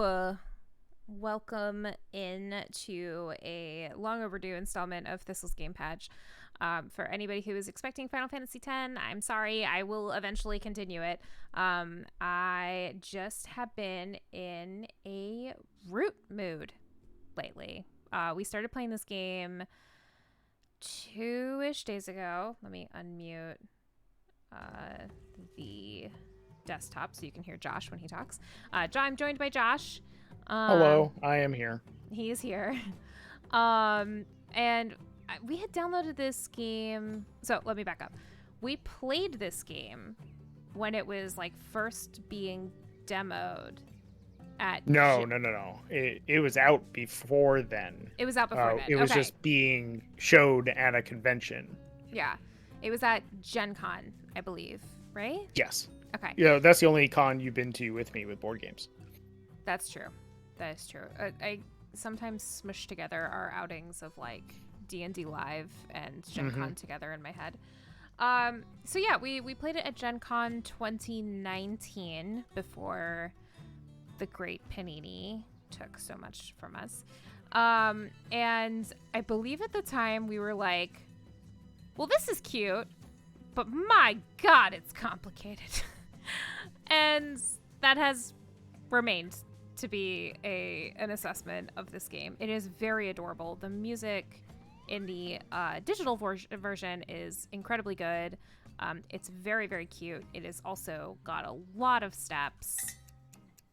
Hello. Welcome in to a long overdue installment of Thistle's Game Patch. For anybody who is expecting Final Fantasy X, I'm sorry. I will eventually continue it. I just have been in a root mood lately. We started playing this game 2-ish days ago. Let me unmute the desktop so you can hear Josh when he talks. I'm joined by Josh. Hello, I am here. He is here. And we had downloaded this game. So let me back up. We played this game when it was like first being demoed at No. It was out before then. It was out before then. It was okay. just being showed at a convention. Yeah. It was at Gen Con, I believe, right? Yes. Okay. Yeah, that's the only con you've been to with me with board games. That's true. That is true. I sometimes smush together our outings of like D&D Live and Gen Con together in my head. So yeah, we played it at Gen Con 2019 before the great Panini took so much from us. And I believe at the time we were like, well, this is cute, but my God, it's complicated. And that has remained to be an assessment of this game. It is very adorable. The music in the digital version is incredibly good. It's very, very cute. It has also got a lot of steps.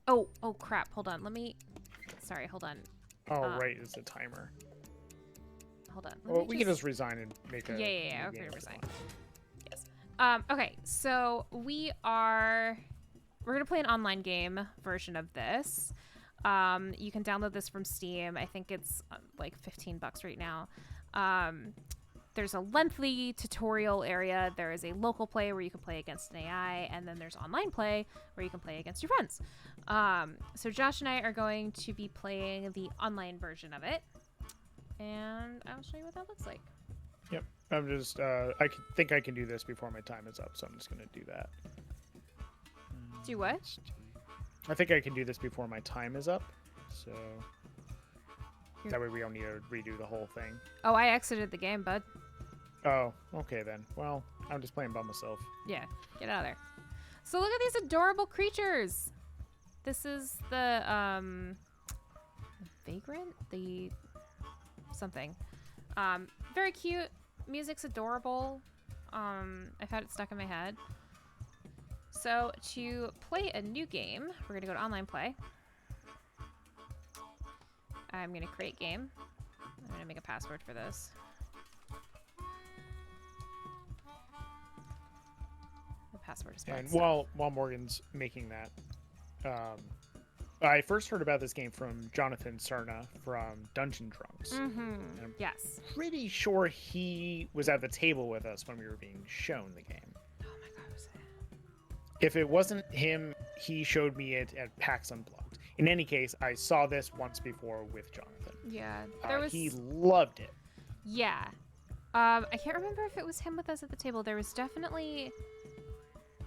Oh crap. Hold on. Hold on. Oh, right. It's a timer. Hold on. Well, we can just resign and make a... Yeah. Okay, resign. Yes. Okay, so we're going to play an online game version of this. You can download this from Steam. I think it's like $15 right now. There's a lengthy tutorial area. There is a local play where you can play against an AI, and then there's online play where you can play against your friends. So Josh and I are going to be playing the online version of it, and I'll show you what that looks like. Yep. I'm just, I think I can do this before my time is up, so I'm just going to do that. Do what? I think I can do this before my time is up, so that way we don't need to redo the whole thing. Oh, I exited the game, bud. Oh, okay then. Well, I'm just playing by myself. Yeah, get out of there. So look at these adorable creatures. This is the vagrant, the something. Very cute. Music's adorable. I've had it stuck in my head. So to play a new game, we're going to go to online play. I'm going to create game. I'm going to make a password for this. The password is And while Morgan's making that, I first heard about this game from Jonathan Cerna from Dungeon Drunks. Mm-hmm. Yes. Pretty sure he was at the table with us when we were being shown the game. Oh my God, was it? If it wasn't him, he showed me it at PAX Unplugged. In any case, I saw this once before with Jonathan. Yeah. He loved it. Yeah. I can't remember if it was him with us at the table. There was definitely...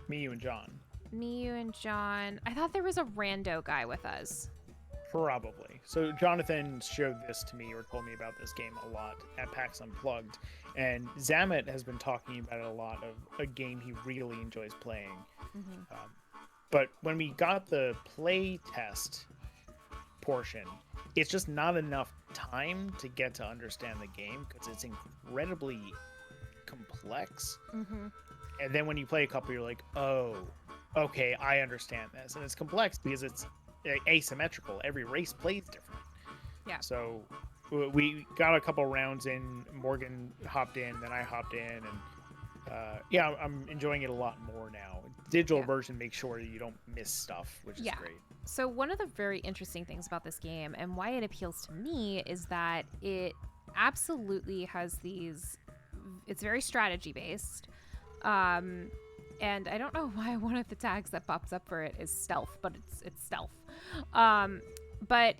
Me, you, and John. Me, you, and John. I thought there was a rando guy with us. Probably. So Jonathan showed this to me or told me about this game a lot at PAX Unplugged. And Zamet has been talking about it a lot of a game he really enjoys playing. Mm-hmm. But when we got the play test portion, it's just not enough time to get to understand the game because it's incredibly complex. Mm-hmm. And then when you play a couple, you're like, oh, okay, I understand this. And it's complex because it's asymmetrical. Every race plays different. Yeah. So we got a couple rounds in. Morgan hopped in, then I hopped in, and yeah, I'm enjoying it a lot more now. Digital version makes sure you don't miss stuff, which is great. So one of the very interesting things about this game and why it appeals to me is that it absolutely has these. It's very strategy based. And I don't know why one of the tags that pops up for it is stealth, but it's stealth. But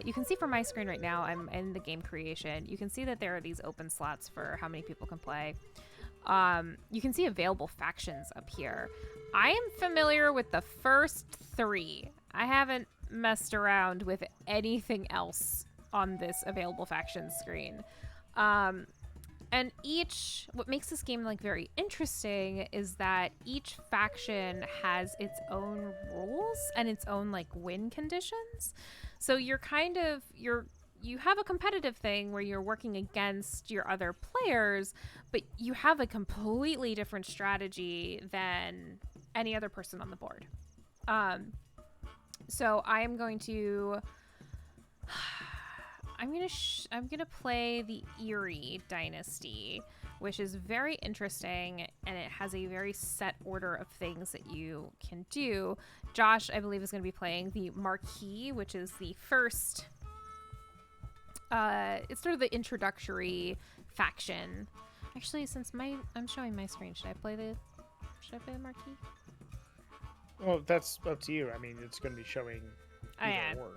you can see from my screen right now, I'm in the game creation. You can see that there are these open slots for how many people can play. You can see available factions up here. I am familiar with the first 3. I haven't messed around with anything else on this available factions screen. And what makes this game like very interesting is that each faction has its own rules and its own like win conditions. So you have a competitive thing where you're working against your other players, but you have a completely different strategy than any other person on the board. So I'm going to play the Erie Dynasty, which is very interesting, and it has a very set order of things that you can do. Josh, I believe, is going to be playing the Marquis, which is the first. It's sort of the introductory faction. Actually, since I'm showing my screen, should I play the Marquis? Well, that's up to you. I mean, it's going to be showing.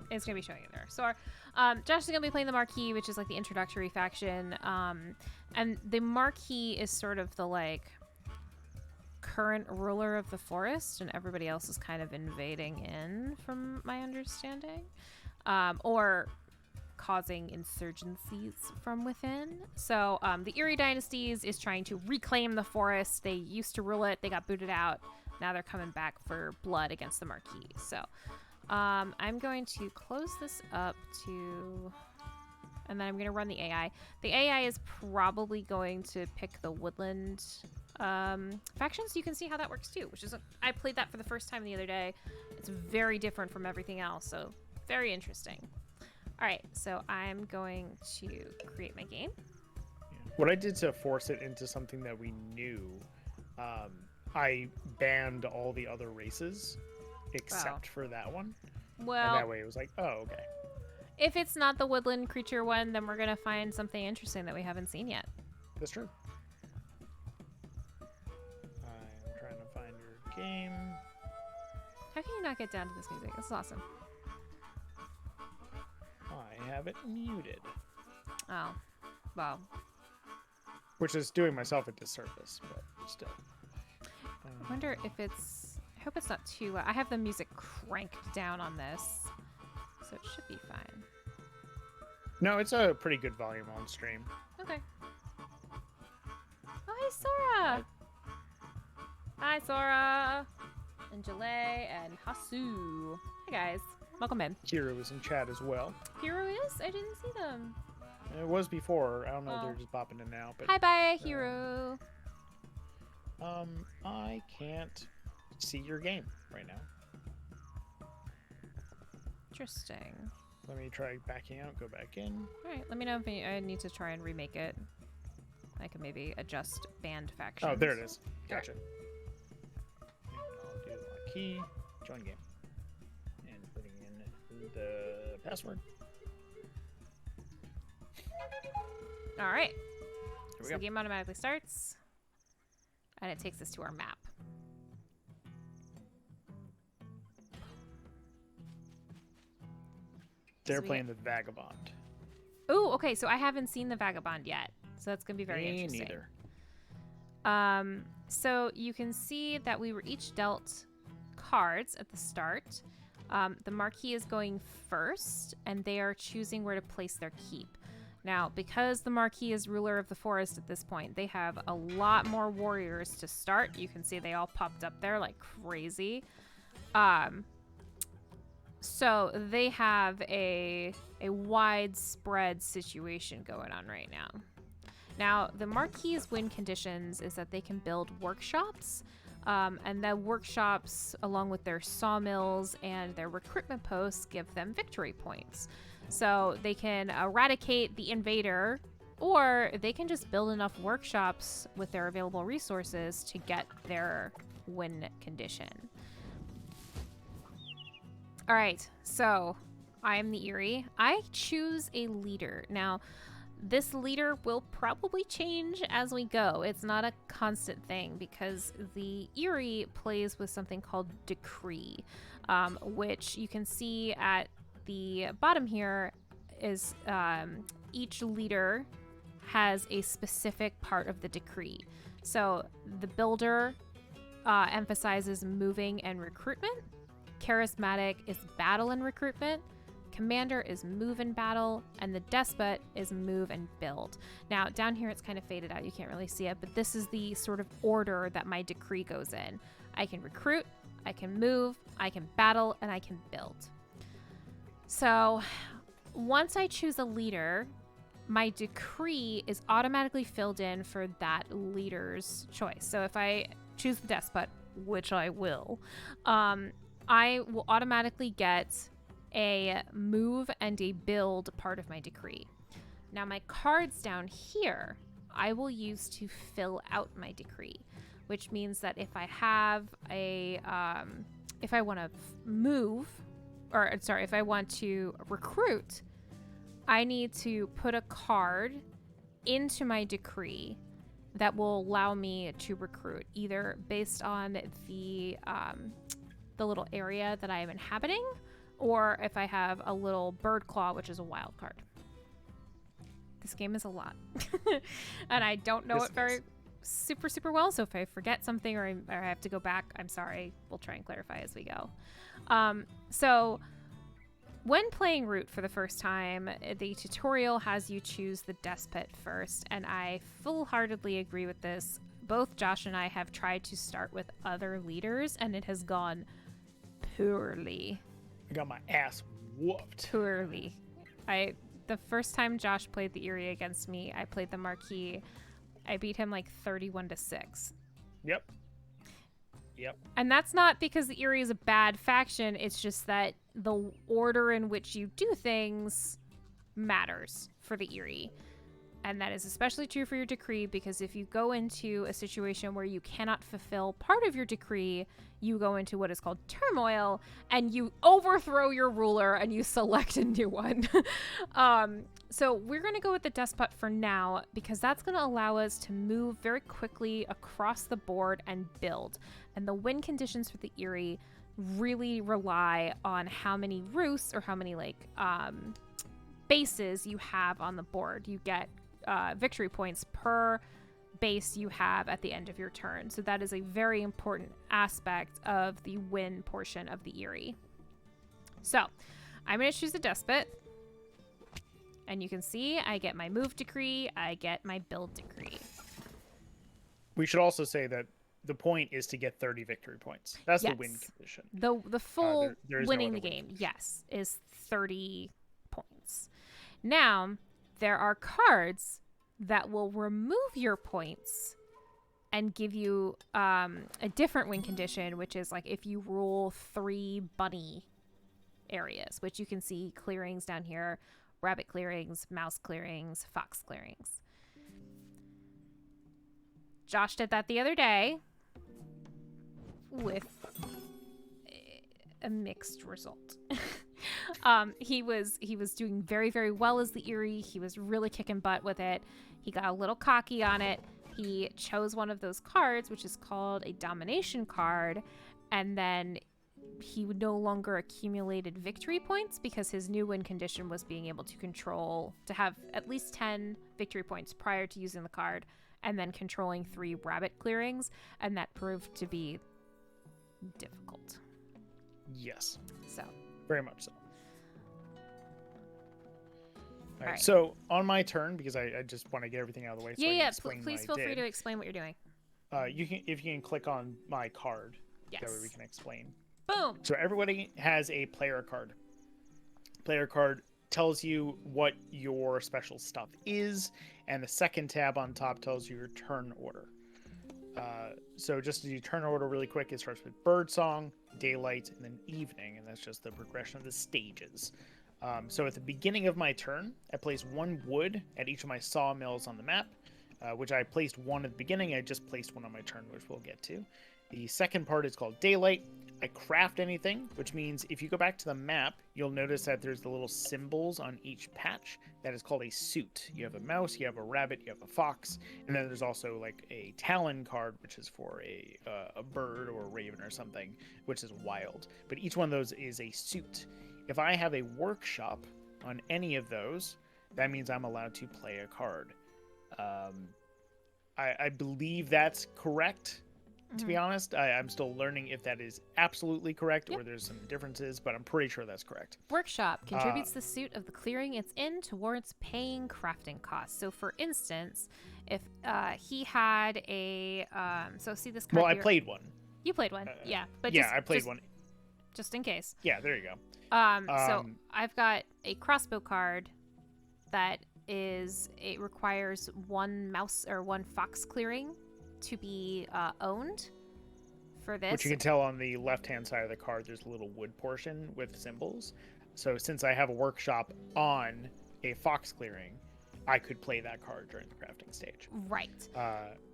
It's gonna be showing it there. So Josh is gonna be playing the Marquis, which is like the introductory faction, and the Marquis is sort of the like current ruler of the forest, and everybody else is kind of invading in, from my understanding, or causing insurgencies from within. So the Erie Dynasties is trying to reclaim the forest. They used to rule it. They got booted out. Now they're coming back for blood against the Marquis. So I'm going to close this up and then I'm going to run the AI. The AI is probably going to pick the woodland faction, so you can see how that works too, I played that for the first time the other day. It's very different from everything else, so very interesting. All right, so I'm going to create my game. What I did to force it into something that we knew, I banned all the other races except for that one. Well, and that way it was like, oh, okay. If it's not the woodland creature one, then we're gonna find something interesting that we haven't seen yet. That's true. I'm trying to find your game. How can you not get down to this music? This is awesome. I have it muted. Oh, well. Which is doing myself a disservice, but still. I wonder if it's... I hope it's not too loud. I have the music cranked down on this, so it should be fine. No, it's a pretty good volume on stream. Okay. Oh, hey, Sora! Hi, Sora! And Jalei and Hasu. Hey, guys. Welcome in. Hiro is in chat as well. Hiro is? I didn't see them. It was before. I don't know if they're just popping in now. But, hi, bye, Hiro. I can't see your game right now. Interesting. Let me try backing out, go back in. Alright, let me know if I need to try and remake it. I can maybe adjust banned factions. Oh, there it is. Gotcha. And I'll do the key, join game. And putting in the password. Alright. So the game automatically starts. And it takes us to our map. They're playing the Vagabond. Oh, okay. So I haven't seen the Vagabond yet. So that's going to be very interesting. Me neither. So you can see that we were each dealt cards at the start. The Marquis is going first, and they are choosing where to place their keep. Now, because the Marquis is ruler of the forest at this point, they have a lot more warriors to start. You can see they all popped up there like crazy. So they have a widespread situation going on right now. Now, the Marquis' win conditions is that they can build workshops, and the workshops, along with their sawmills and their recruitment posts, give them victory points. So they can eradicate the invader, or they can just build enough workshops with their available resources to get their win condition. All right, so I am the Erie. I choose a leader. Now, this leader will probably change as we go. It's not a constant thing because the Erie plays with something called Decree, which you can see at the bottom here is each leader has a specific part of the decree. So the builder emphasizes moving and recruitment. Charismatic is battle and recruitment. Commander is move and battle, and the Despot is move and build. Now, down here it's kind of faded out. You can't really see it, but this is the sort of order that my decree goes in. I can recruit, I can move, I can battle, and I can build. So once I choose a leader, my decree is automatically filled in for that leader's choice. So if I choose the Despot, which I will, I will automatically get a move and a build part of my decree. Now my cards down here, I will use to fill out my decree, which means that if I have a, if I want to move, or sorry, if I want to recruit, I need to put a card into my decree that will allow me to recruit, either based on the little area that I am inhabiting, or if I have a little bird claw, which is a wild card. This game is a lot. And I don't know it very super well, so if I forget something or I have to go back, I'm sorry. We'll try and clarify as we go. So when playing Root for the first time, the tutorial has you choose the Despot first, and I full-heartedly agree with this. Both Josh and I have tried to start with other leaders, and it has gone poorly. I got my ass whooped. Poorly. The first time Josh played the Eerie against me, I played the Marquis. I beat him like 31-6. Yep. And that's not because the Eerie is a bad faction. It's just that the order in which you do things matters for the Eerie. And that is especially true for your decree, because if you go into a situation where you cannot fulfill part of your decree, you go into what is called turmoil, and you overthrow your ruler and you select a new one. So we're going to go with the Despot for now, because that's going to allow us to move very quickly across the board and build. And the win conditions for the Eerie really rely on how many roosts or how many bases you have on the board. You get victory points per base you have at the end of your turn. So that is a very important aspect of the win portion of the Eerie. So I'm going to choose a Despot. And you can see I get my move decree, I get my build decree. We should also say that the point is to get 30 victory points. That's the win condition. The full winning the game, condition. yes, is 30 points. Now, there are cards that will remove your points and give you a different win condition, which is like if you rule 3 bunny areas, which you can see clearings down here: rabbit clearings, mouse clearings, fox clearings. Josh did that the other day with a mixed result. He was doing very, very well as the Eerie. He was really kicking butt with it. He got a little cocky on it. He chose one of those cards, which is called a domination card, and then he no longer accumulated victory points because his new win condition was being able to have at least 10 victory points prior to using the card, and then controlling 3 rabbit clearings, and that proved to be difficult. Yes. So. Very much so. All right. Right. So on my turn, because I just want to get everything out of the way. So Please feel free to explain what you're doing. You can click on my card. Yes. That way we can explain. Boom. So everybody has a player card. Player card tells you what your special stuff is, and the second tab on top tells you your turn order. So just to do turn order really quick, it starts with birdsong, daylight, and then evening, and that's just the progression of the stages. So at the beginning of my turn, I place 1 wood at each of my sawmills on the map, which I placed 1 at the beginning. I just placed 1 on my turn, which we'll get to. The second part is called daylight. I craft anything, which means if you go back to the map, you'll notice that there's the little symbols on each patch. That is called a suit. You have a mouse, you have a rabbit, you have a fox, and then there's also like a talon card, which is for a bird or a raven or something, which is wild. But each one of those is a suit. If I have a workshop on any of those, that means I'm allowed to play a card. I believe that's correct. to be honest. I'm still learning if that is absolutely correct or there's some differences, but I'm pretty sure that's correct. Workshop contributes the suit of the clearing it's in towards paying crafting costs. So, for instance, if he had a so see this card. Well, here. I played one. You played one, yeah, but yeah, I played one, just in case. Yeah, there you go. So I've got a crossbow card that it requires one mouse or one fox clearing to be owned for this. Which you can tell on the left-hand side of the card, there's a little wood portion with symbols. So since I have a workshop on a fox clearing, I could play that card during the crafting stage. Right.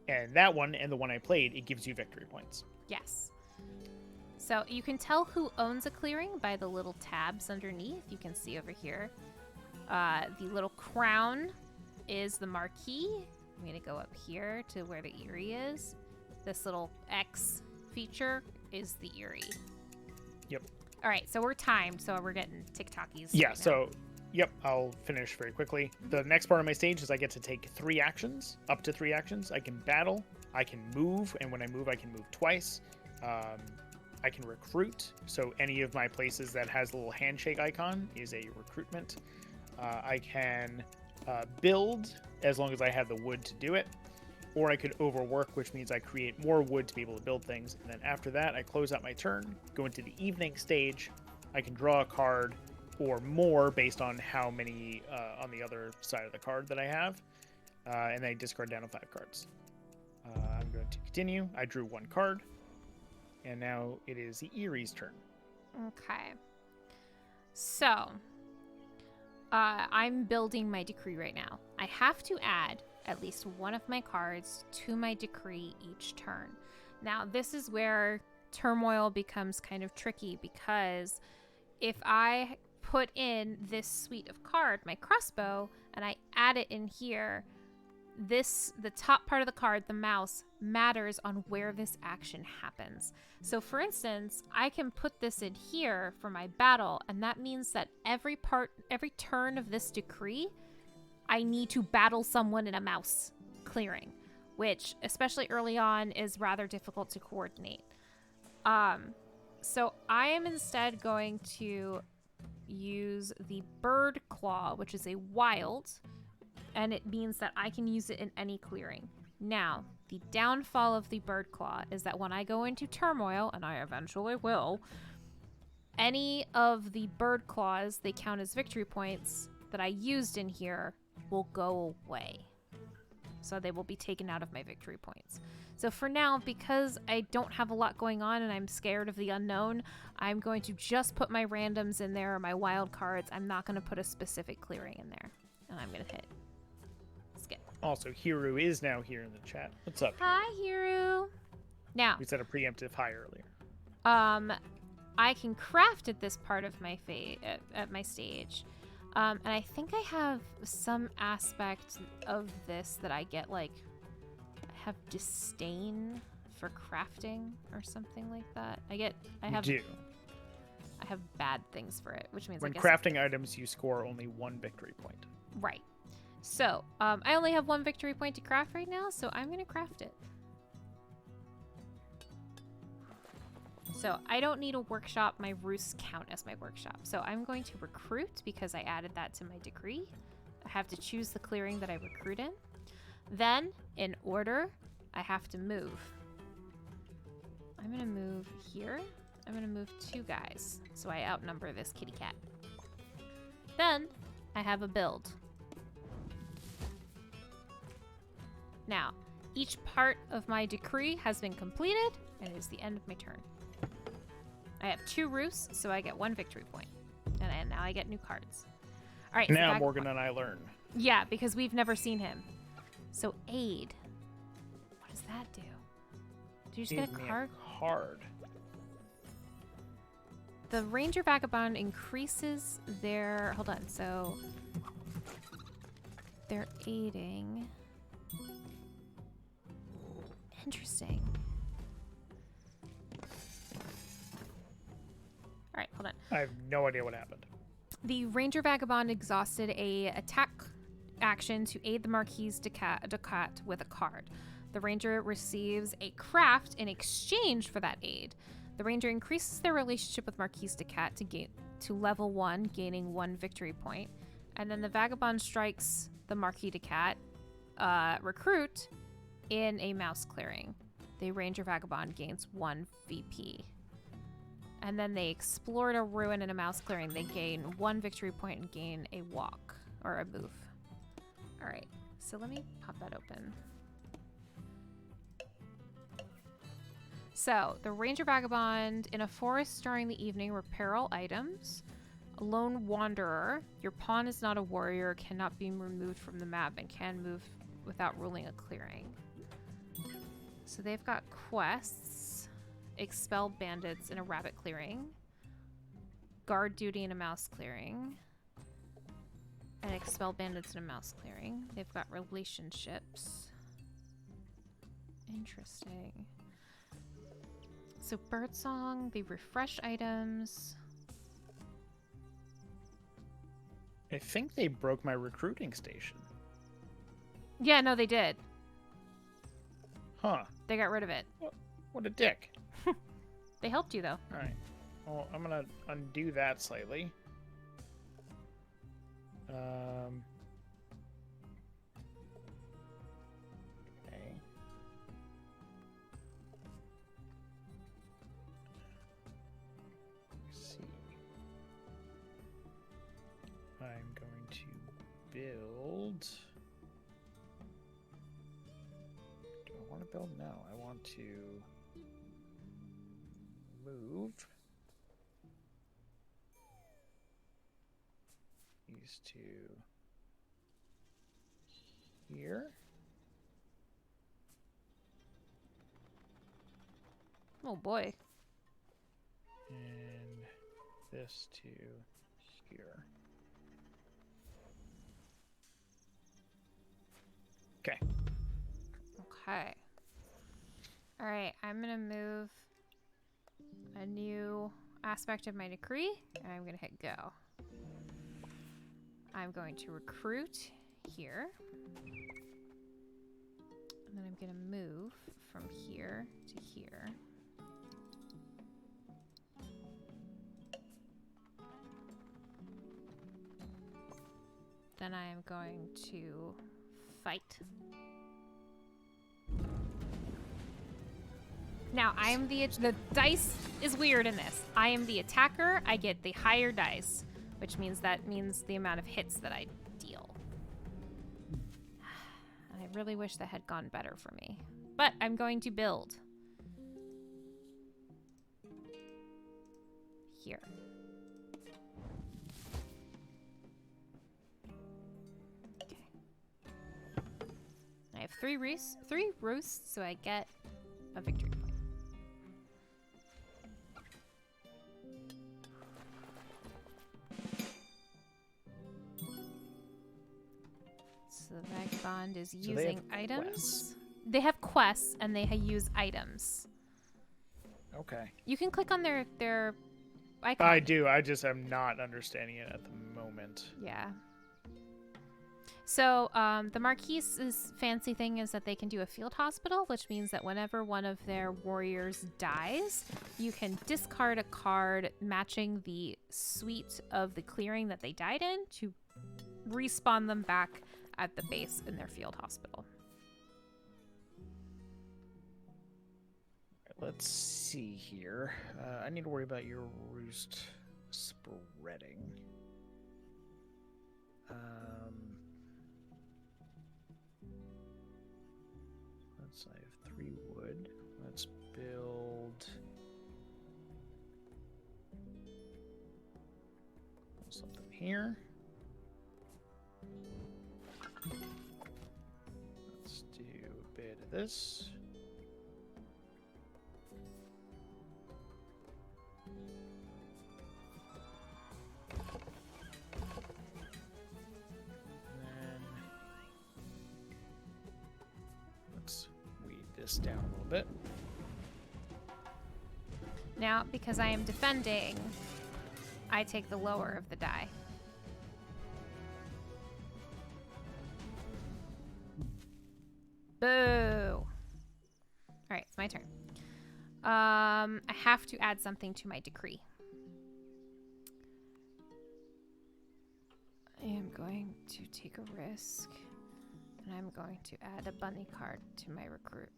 And that one and the one I played, it gives you victory points. Yes. So you can tell who owns a clearing by the little tabs underneath. You can see over here. The little crown is the marquee. I'm going to go up here to where the Eyrie is. This little X feature is the Eyrie. Yep. All right, so we're timed, so we're getting TikTokies. Yeah, right so, yep, I'll finish very quickly. The next part of my stage is I get to take 3 actions, up to 3 actions. I can battle, I can move, and when I move, I can move twice. I can recruit, so any of my places that has a little handshake icon is a recruitment. I can build, as long as I have the wood to do it, or I could overwork, which means I create more wood to be able to build things. And then after that, I close out my turn, go into the evening stage. I can draw a card or more based on how many on the other side of the card that I have, and then I discard down to 5 cards. I'm going to continue. I drew 1 card, and now it is the Eyrie's turn. Okay. So, I'm building my decree right now. I have to add at least one of my cards to my decree each turn. Now, this is where turmoil becomes kind of tricky, because if I put in this suite of card, my crossbow, and I add it in here, the top part of the card, the mouse, matters on where this action happens. So for instance, I can put this in here for my battle, and that means that every turn of this decree, I need to battle someone in a mouse clearing, which, especially early on, is rather difficult to coordinate. So I am instead going to use the bird claw, which is a wild, and it means that I can use it in any clearing. Now, the downfall of the bird claw is that when I go into turmoil, and I eventually will, any of the bird claws, they count as victory points that I used in here, will go away. So they will be taken out of my victory points. So for now, because I don't have a lot going on and I'm scared of the unknown, I'm going to just put my randoms in there, or my wild cards. I'm not going to put a specific clearing in there. And I'm going to hit skip. Also, Hiru is now here in the chat. What's up? Hi, Hiru. Now, We said a preemptive hi earlier. I can craft at this part of my at my stage. And I think I have some aspect of this that I get, like, I have disdain for crafting or something like that. I have bad things for it, which means when I guess crafting items, you score only 1 victory point. Right. So, I only have 1 victory point to craft right now, so I'm going to craft it. So I don't need a workshop. My roosts count as my workshop. So I'm going to recruit because I added that to my decree. I have to choose the clearing that I recruit in. Then, in order, I have to move. I'm going to move here. I'm going to move 2 guys, so I outnumber this kitty cat. Then, I have a build. Now, each part of my decree has been completed, and it is the end of my turn. I have 2 roosts, so I get 1 victory point. And now I get new cards. All right. Now so Morgan and I learn. Yeah, because we've never seen him. So aid. What does that do? Do you just get a card? Card. The Ranger Vagabond increases their... Hold on. So they're aiding. Interesting. All right, hold on. I have no idea what happened. The Ranger Vagabond exhausted a attack action to aid the Marquis Ducat with a card. The ranger receives a craft in exchange for that aid. The ranger increases their relationship with Marquise de Cat to level 1, gaining 1 victory point. And then the vagabond strikes the Marquis de Cat recruit in a mouse clearing. The ranger vagabond gains 1 VP. And then they explored a ruin in a mouse clearing. They gain 1 victory point and gain a walk or a move. All right, so let me pop that open. So, the Ranger Vagabond in a forest during the evening, repair all items. A lone wanderer. Your pawn is not a warrior, cannot be removed from the map, and can move without ruling a clearing. So they've got quests. Expel bandits in a rabbit clearing. Guard duty in a mouse clearing. And expel bandits in a mouse clearing. They've got relationships. Interesting. So birdsong, they refresh items. I think they broke my recruiting station. Yeah, no, they did. Huh. They got rid of it. What a dick. They helped you, though. All right. Well, I'm going to undo that slightly. Okay. Let's see. I'm going to build. Do I want to build? No, I want to move these two here. Oh boy. And this to here. Okay. Okay. All right, I'm gonna move a new aspect of my decree, and I'm gonna hit go. I'm going to recruit here. And then I'm gonna move from here to here. Then I am going to fight. Now, I am the dice is weird in this. I am the attacker. I get the higher dice, which means the amount of hits that I deal. I really wish that had gone better for me. But I'm going to build. Here. Okay. I have three roosts, so I get a victory point. So the Vagabond is using items. Quests. They have quests and they use items. Okay. You can click on their icon. I do. I just am not understanding it at the moment. Yeah. So the Marquise's fancy thing is that they can do a field hospital, which means that whenever one of their warriors dies, you can discard a card matching the suite of the clearing that they died in to respawn them back at the base in their field hospital. Let's see here. I need to worry about your roost spreading. I have 3 wood. Let's build something here. Let's do a bit of this. This down a little bit. Now, because I am defending, I take the lower of the die. Boo! my turn. I have to add something to my decree. I am going to take a risk, and I'm going to add a bunny card to my recruit.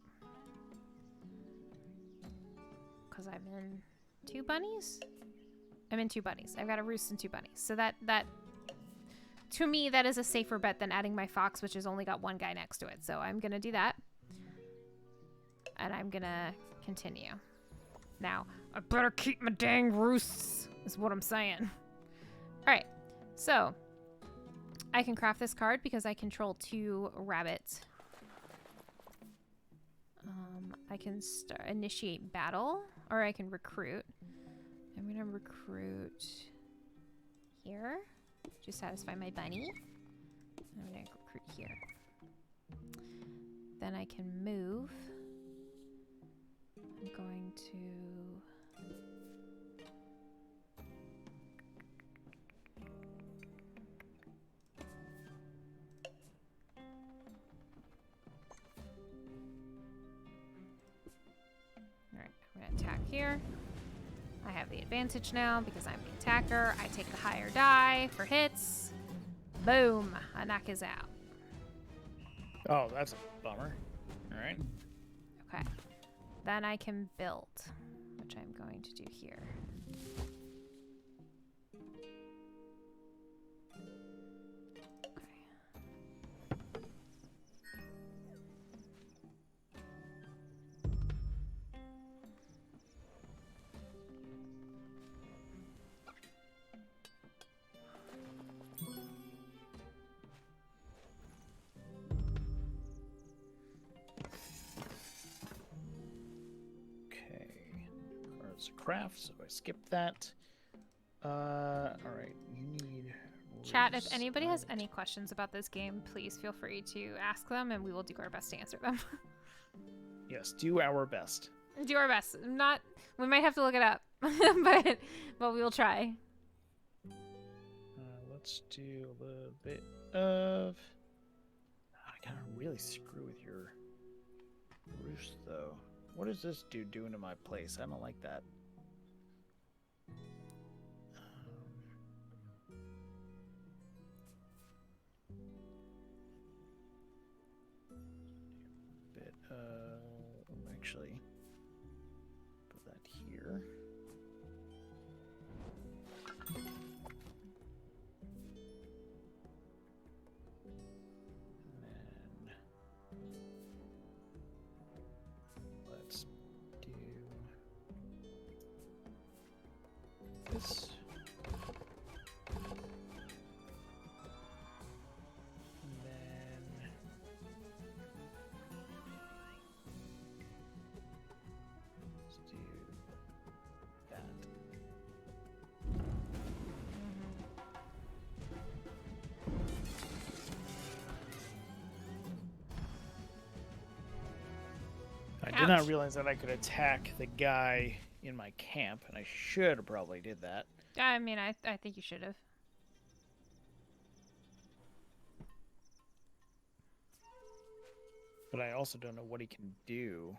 Because I'm in 2 bunnies? I'm in 2 bunnies. I've got a roost and 2 bunnies. So that to me, that is a safer bet than adding my fox, which has only got 1 guy next to it. So I'm going to do that. And I'm going to continue. Now, I better keep my dang roosts, is what I'm saying. All right. So I can craft this card because I control 2 rabbits. I can initiate battle, or I can recruit. I'm going to recruit here to satisfy my bunny. I'm going to recruit here. Then I can move. I'm going to... Alright, I'm going to attack here. I have the advantage now because I'm the attacker. I take the higher die for hits. Boom! I knock his out. Oh, that's a bummer. All right. Okay. Then I can build, which I'm going to do here. Craft, so I skipped that. All right, you need... Chat, if anybody has any questions about this game, please feel free to ask them, and we will do our best to answer them. Yes, do our best. Do our best. Not, we might have to look it up, but we will try. Let's do a little bit of... I gotta really screw with your roost, though. What is this dude doing to my place? I don't like that. Actually, put that here. And then let's do this. I did not realize that I could attack the guy in my camp, and I should have probably did that. I mean, I think you should have. But I also don't know what he can do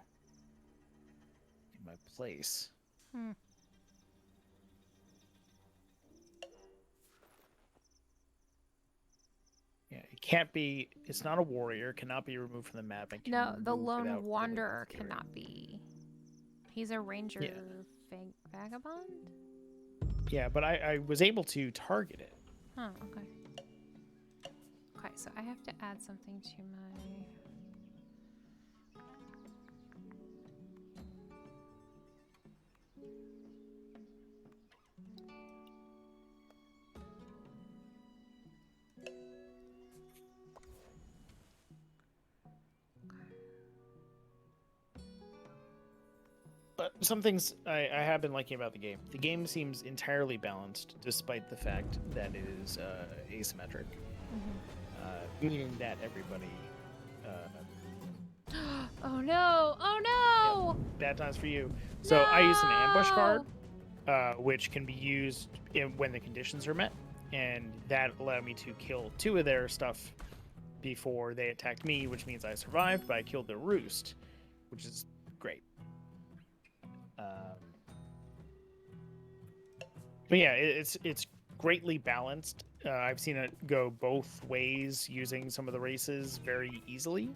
in my place. Yeah, it can't be. It's not a warrior. Cannot be removed from the map. And No, the lone wanderer cannot be. He's a ranger. Yeah. Vagabond. Yeah, but I was able to target it. Huh. Okay. Okay, so I have to add something to my. But some things I have been liking about the game. The game seems entirely balanced, despite the fact that it is asymmetric. Meaning that everybody... Oh no! Oh no! Yeah, bad times for you. So I use an ambush card, which can be used when the conditions are met. And that allowed me to kill 2 of their stuff before they attacked me, which means I survived, but I killed their roost, which is great. But yeah, it's greatly balanced. I've seen it go both ways using some of the races very easily.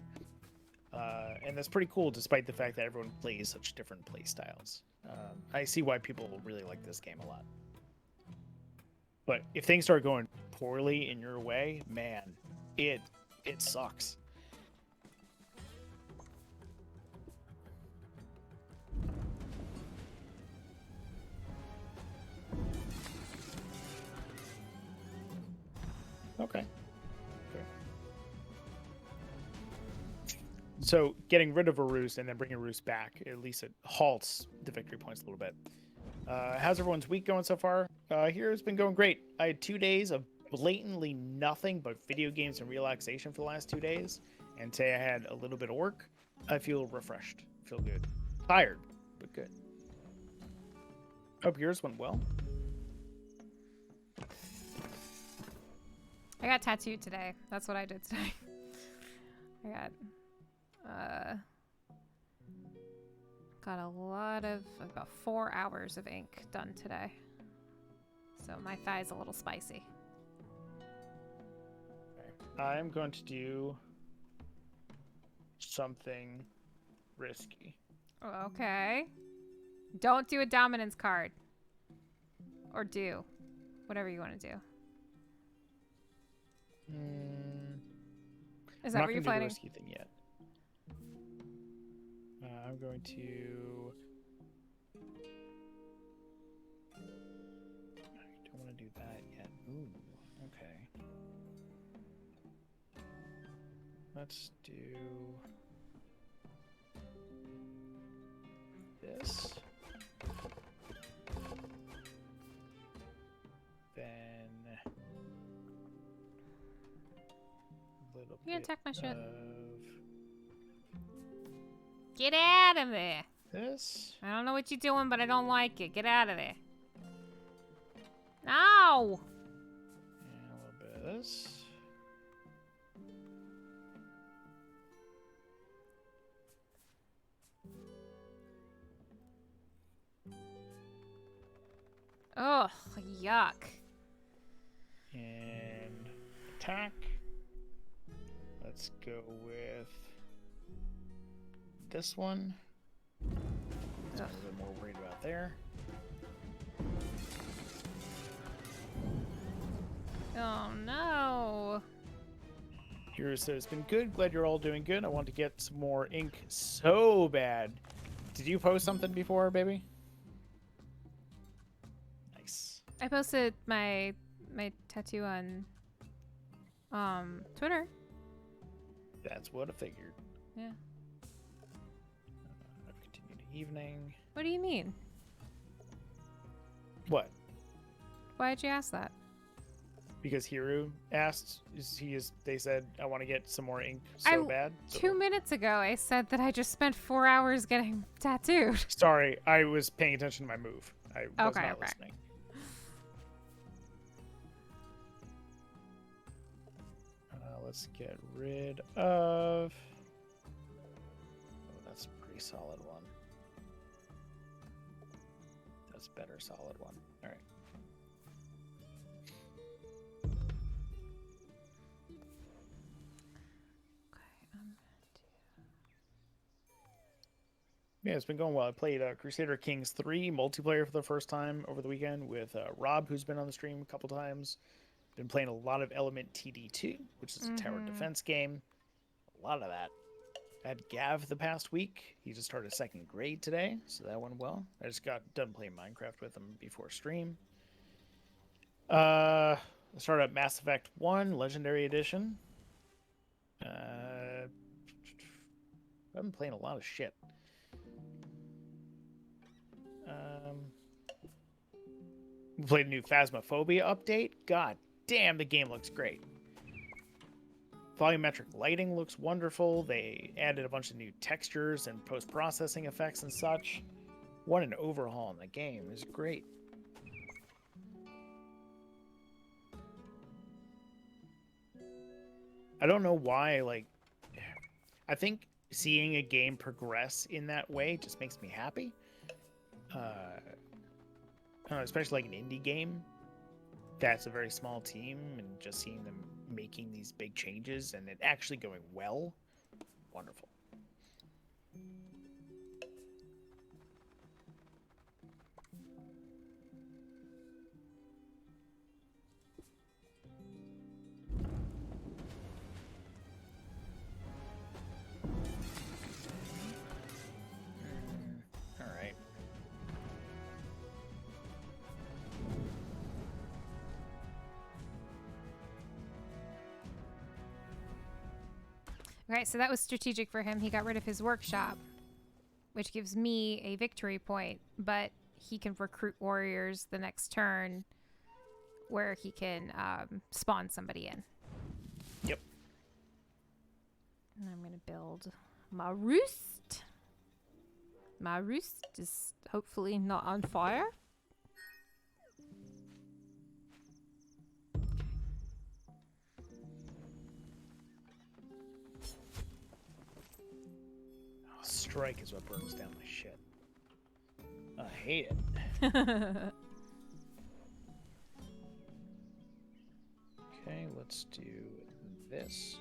And that's pretty cool, despite the fact that everyone plays such different play styles. I see why people really like this game a lot. But if things start going poorly in your way, man, it sucks. Okay. So getting rid of a roost and then bringing a roost back, at least it halts the victory points a little bit. How's everyone's week going so far? Here it's been going great. I had 2 days of blatantly nothing but video games and relaxation for the last 2 days. And today I had a little bit of work. I feel refreshed. Feel good. Tired, but good. Hope yours went well. I got tattooed today. That's what I did today. I got about 4 hours of ink done today. So my thigh's a little spicy. Okay. I'm going to do something risky. Okay. Don't do a dominance card. Or do. Whatever you want to do. Is that what you're planning? I'm not going to do the risky thing yet. I'm going to... I don't want to do that yet. Ooh, okay. Let's do this. Then a little You can bit attack my shit. of Get out of there. this. I don't know what you're doing, but I don't like it. Get out of there. No! And a little bit of this. Ugh, yuck. And attack. Let's go with this one. That's a little bit more worried about there. Oh no. Hero says, it's been good. Glad you're all doing good. I want to get some more ink so bad. Did you post something before, baby? Nice. I posted my tattoo on Twitter. That's what I figured. Yeah. I've continued evening. What do you mean? What? Why'd you ask that? Because Hiru asked, they said, I want to get some more ink so bad. So. 2 minutes ago, I said that I just spent 4 hours getting tattooed. Sorry, I was paying attention to my move. I was not listening. Let's get rid of... Oh, that's a pretty solid one. That's a better solid one. All right. Yeah, it's been going well. I played Crusader Kings 3 multiplayer for the first time over the weekend with Rob, who's been on the stream a couple times. Been playing a lot of Element TD2, which is a tower defense game. A lot of that. I had Gav the past week. He just started 2nd grade today, so that went well. I just got done playing Minecraft with him before stream. I started up Mass Effect 1 Legendary Edition. I've been playing a lot of shit. We played a new Phasmophobia update. God damn, the game looks great. Volumetric lighting looks wonderful. They added a bunch of new textures and post-processing effects and such. What an overhaul in the game. It's great. I don't know why, I think seeing a game progress in that way just makes me happy. especially like an indie game that's a very small team, and just seeing them making these big changes and it actually going well, wonderful. All right. Okay, so that was strategic for him. He got rid of his workshop, which gives me a victory point, but he can recruit warriors the next turn where he can spawn somebody in. Yep. And I'm going to build my roost. My roost is hopefully not on fire. Strike is what burns down my shit. I hate it. Okay, let's do this.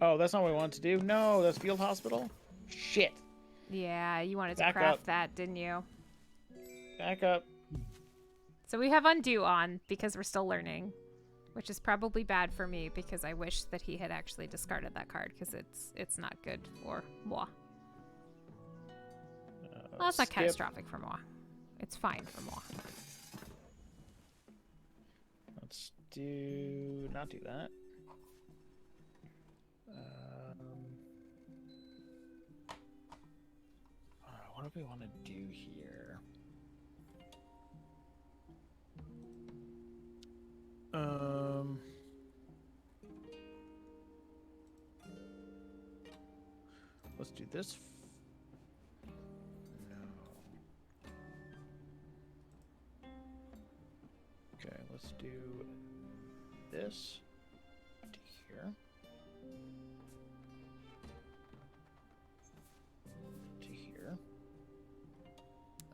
Oh, that's not what I wanted to do? No, that's Field Hospital? Shit. Yeah, you wanted to Back craft up. that, didn't you? Back up. So we have undo on because we're still learning, which is probably bad for me because I wish that he had actually discarded that card because it's not good for moi. Well, that's not Skip. catastrophic for moi. It's fine for moi. Let's not do that. What do we want to do here? Let's do this. No. Okay, let's do this to here. To here.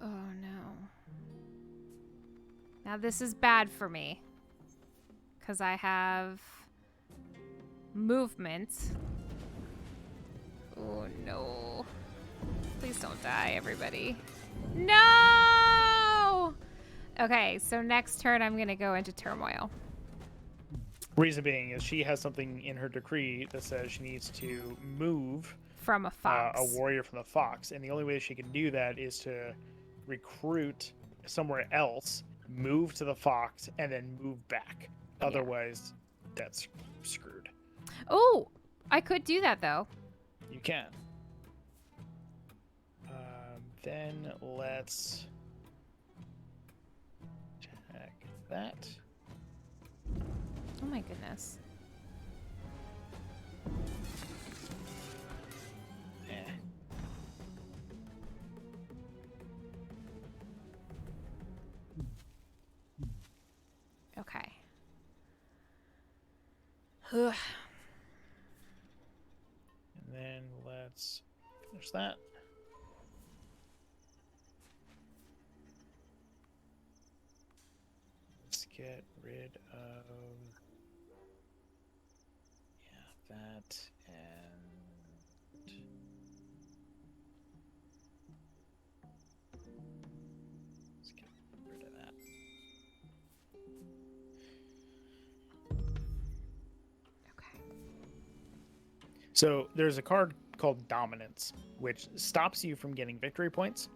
Oh no. Now this is bad for me because I have movement. Oh no. Please don't die, everybody. No! Okay, so next turn I'm going to go into turmoil. Reason being is she has something in her decree that says she needs to move From a fox. a warrior from the fox, and the only way she can do that is to recruit somewhere else, move to the fox, and then move back. Yeah. Otherwise, that's screwed. Oh, I could do that though. You can. Then let's check that. Oh my goodness. Eh. Okay. And then let's finish that. Let's get rid of that and let's get rid of that. Okay. So there's a card called Dominance, which stops you from getting victory points,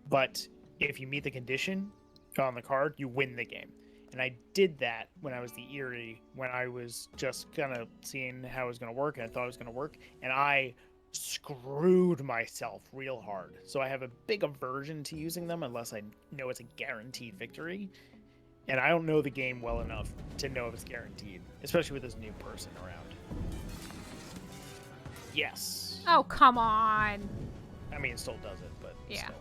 but if you meet the condition on the card, you win the game. And I did that when I was the Eerie, when I was just kind of seeing how it was going to work, and I thought it was going to work, and I screwed myself real hard. So I have a big aversion to using them unless I know it's a guaranteed victory. And I don't know the game well enough to know if it's guaranteed, especially with this new person around. Yes. Oh, come on. I mean, it still does it, but Yeah. still.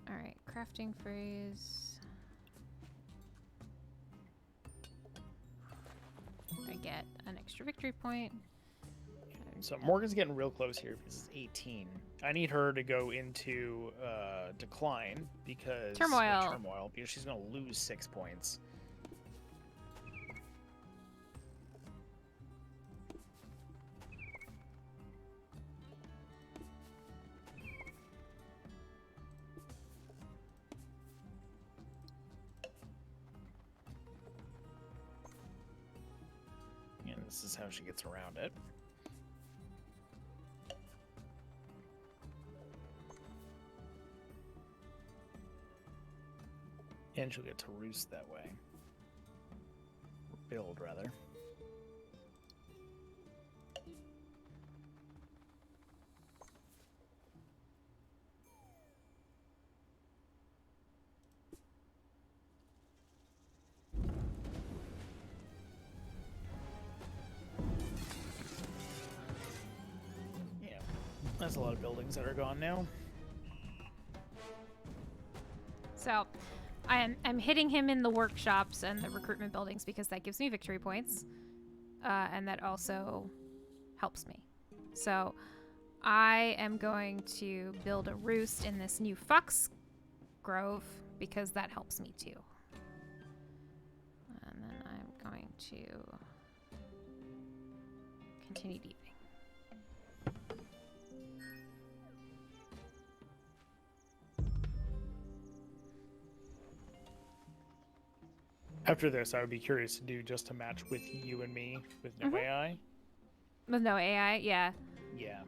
All right, crafting phrase. I get an extra victory point. So Morgan's getting real close here because it's 18. I need her to go into decline because Turmoil. because she's going to lose 6 points. And this is how she gets around it. And she'll get to roost that way. Or build, rather. Yeah, that's a lot of buildings that are gone now. So I'm hitting him in the workshops and the recruitment buildings because that gives me victory points. And that also helps me. So I am going to build a roost in this new fox grove because that helps me too. And then I'm going to continue deeping. After this, I would be curious to do just a match with you and me with no AI. With no AI, yeah. Yeah.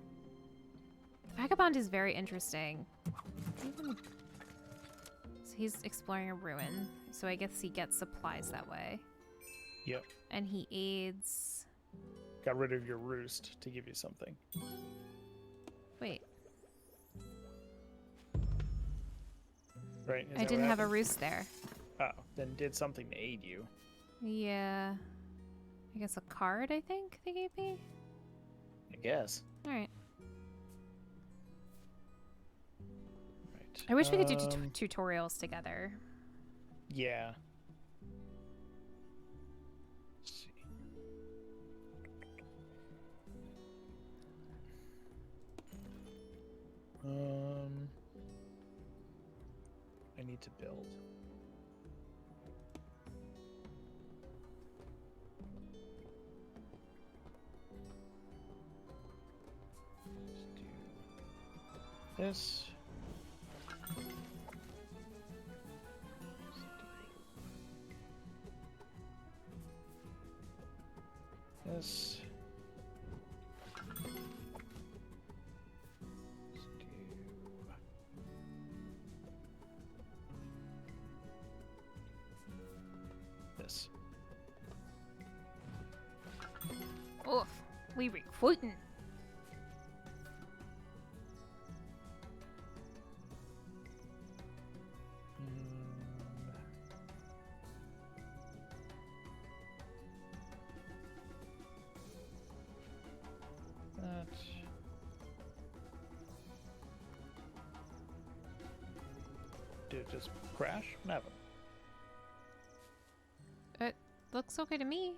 Vagabond is very interesting. So he's exploring a ruin, so I guess he gets supplies that way. Yep. And he aids... Got rid of your roost to give you something. Wait. Right? I didn't have a roost there. Oh, then did something to aid you. Yeah. I guess a card, I think they gave me? I guess. Alright. Right. I wish we could do tutorials together. Yeah. Let's see. I need to build. This. This. This. Oof. We recruiting. Did it just crash? What happened? It looks okay to me.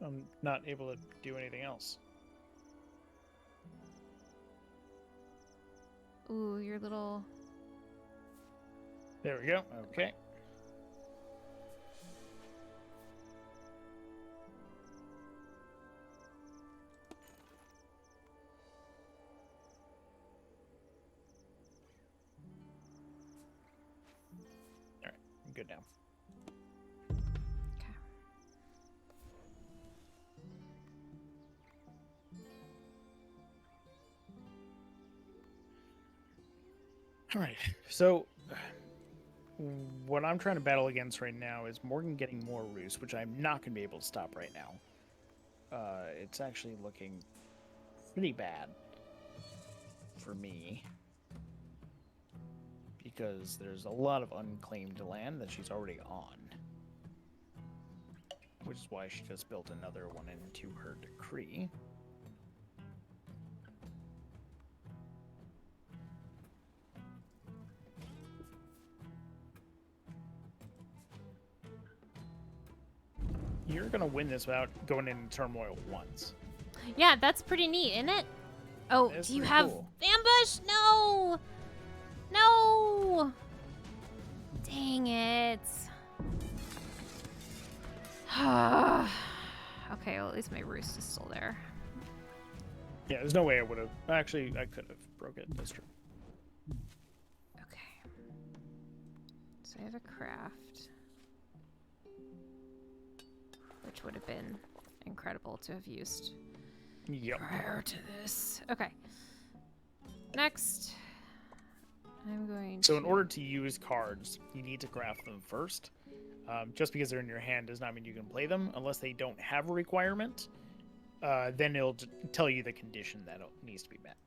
I'm not able to do anything else. Ooh, your little... There we go. Okay. Alright, I'm good now. Okay. Alright, so what I'm trying to battle against right now is Morgan getting more roost, which I'm not going to be able to stop right now. It's actually looking pretty bad for me because there's a lot of unclaimed land that she's already on, which is why she just built another one into her decree. You're going to win this without going into turmoil once. Yeah, that's pretty neat, isn't it? Oh, That is do you pretty have cool. ambush? No! No! Dang it. Okay, well, at least my roost is still there. Yeah, there's no way I would have. Actually, I could have broke it. That's true. Okay. So I have a craft, which would have been incredible to have used Yep. prior to this. Okay. Next, I'm going So to... in order to use cards, you need to craft them first. Just because they're in your hand does not mean you can play them unless they don't have a requirement. Then it'll tell you the condition that needs to be met.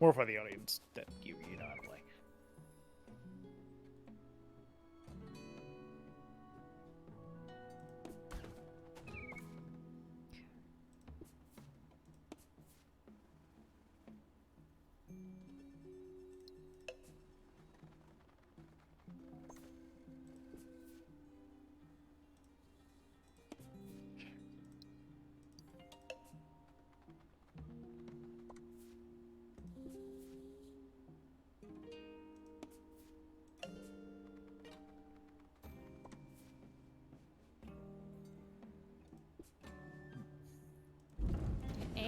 More for the audience that you know how to play.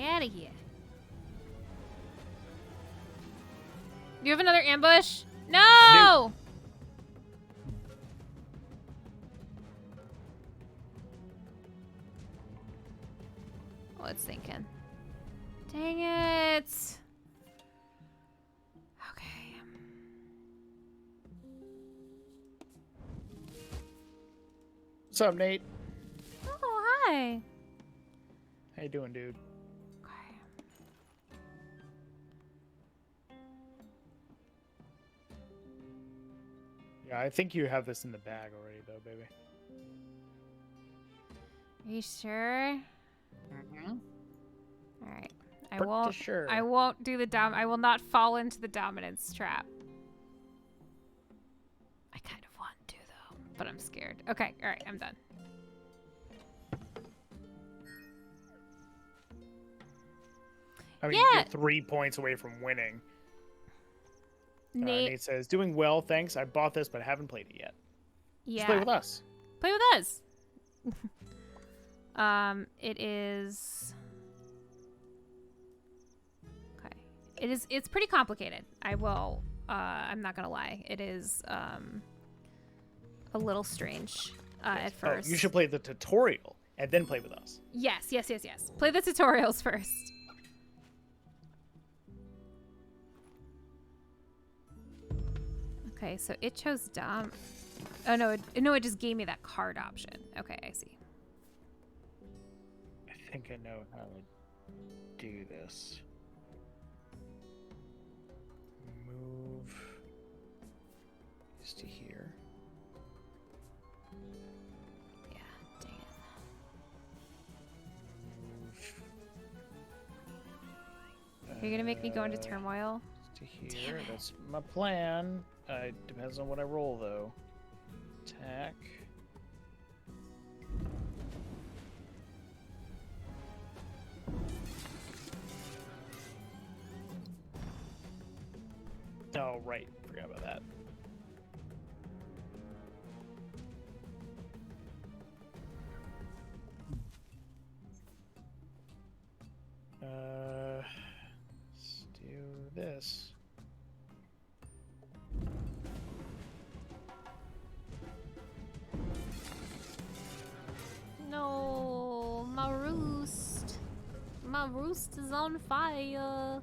Out of here. You have another ambush? No! Oh, it's thinking. Dang it. Okay. What's up, Nate? Oh, hi. How you doing, dude? Okay. Yeah, I think you have this in the bag already, though, baby. Are you sure? Mm-hmm. All right. Pretty sure. I won't do the I will not fall into the dominance trap. I kind of want to though, but I'm scared. Okay. All right. I'm done. I mean, Yeah. you're 3 points away from winning. Nate. Nate says, "Doing well, thanks. I bought this, but haven't played it yet. Yeah. Just play with us." Play with us. It is. Okay. It's pretty complicated. I'm not gonna lie. It is a little strange at first. Oh, you should play the tutorial and then play with us. Yes. Play the tutorials first. Okay, so it chose Dom. Oh no, it just gave me that card option. Okay, I see. I think I know how to do this. Move this to here. Yeah, dang it. Move. You're gonna make me go into turmoil? To here. That's my plan. Depends on what I roll, though. Attack. Oh, right. Forgot about that. Let's do this. No, my roost. My roost is on fire.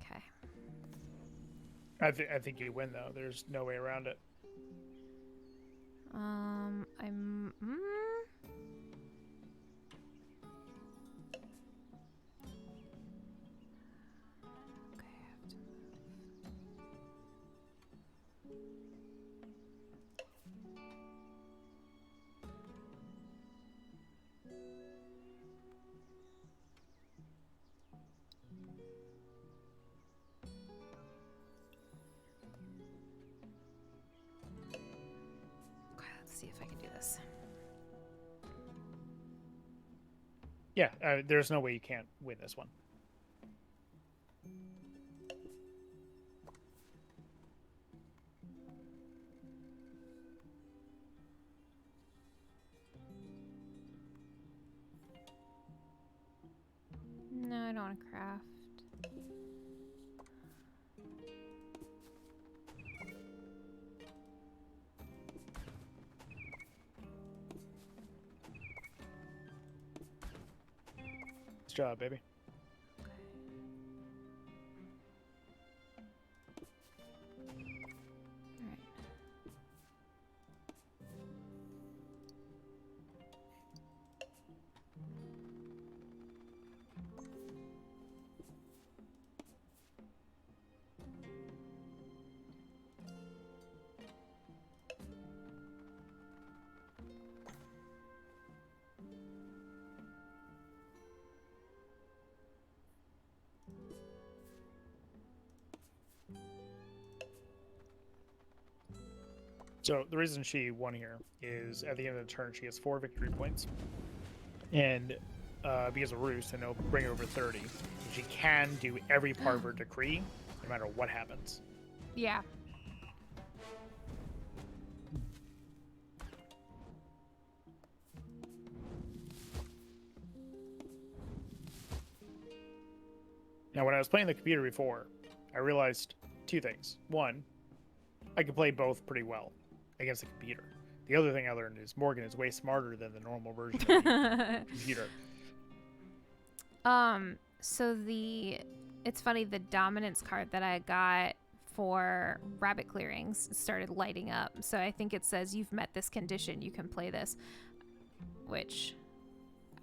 Okay. I think you win, though. There's no way around it. I'm. Okay, I have to move. Yeah, there's no way you can't win this one. No, I don't want to craft. Nice job, baby. Alright. So the reason she won here is at the end of the turn she has 4 victory points, and because of Roost, and it'll bring her over 30. She can do every part of her decree, no matter what happens. Yeah. Now, when I was playing the computer before, I realized 2 things. One, I could play both pretty well against the computer. The other thing I learned is Morgan is way smarter than the normal version of the computer. So it's funny, the dominance card that I got for rabbit clearings started lighting up. So I think it says you've met this condition, you can play this, which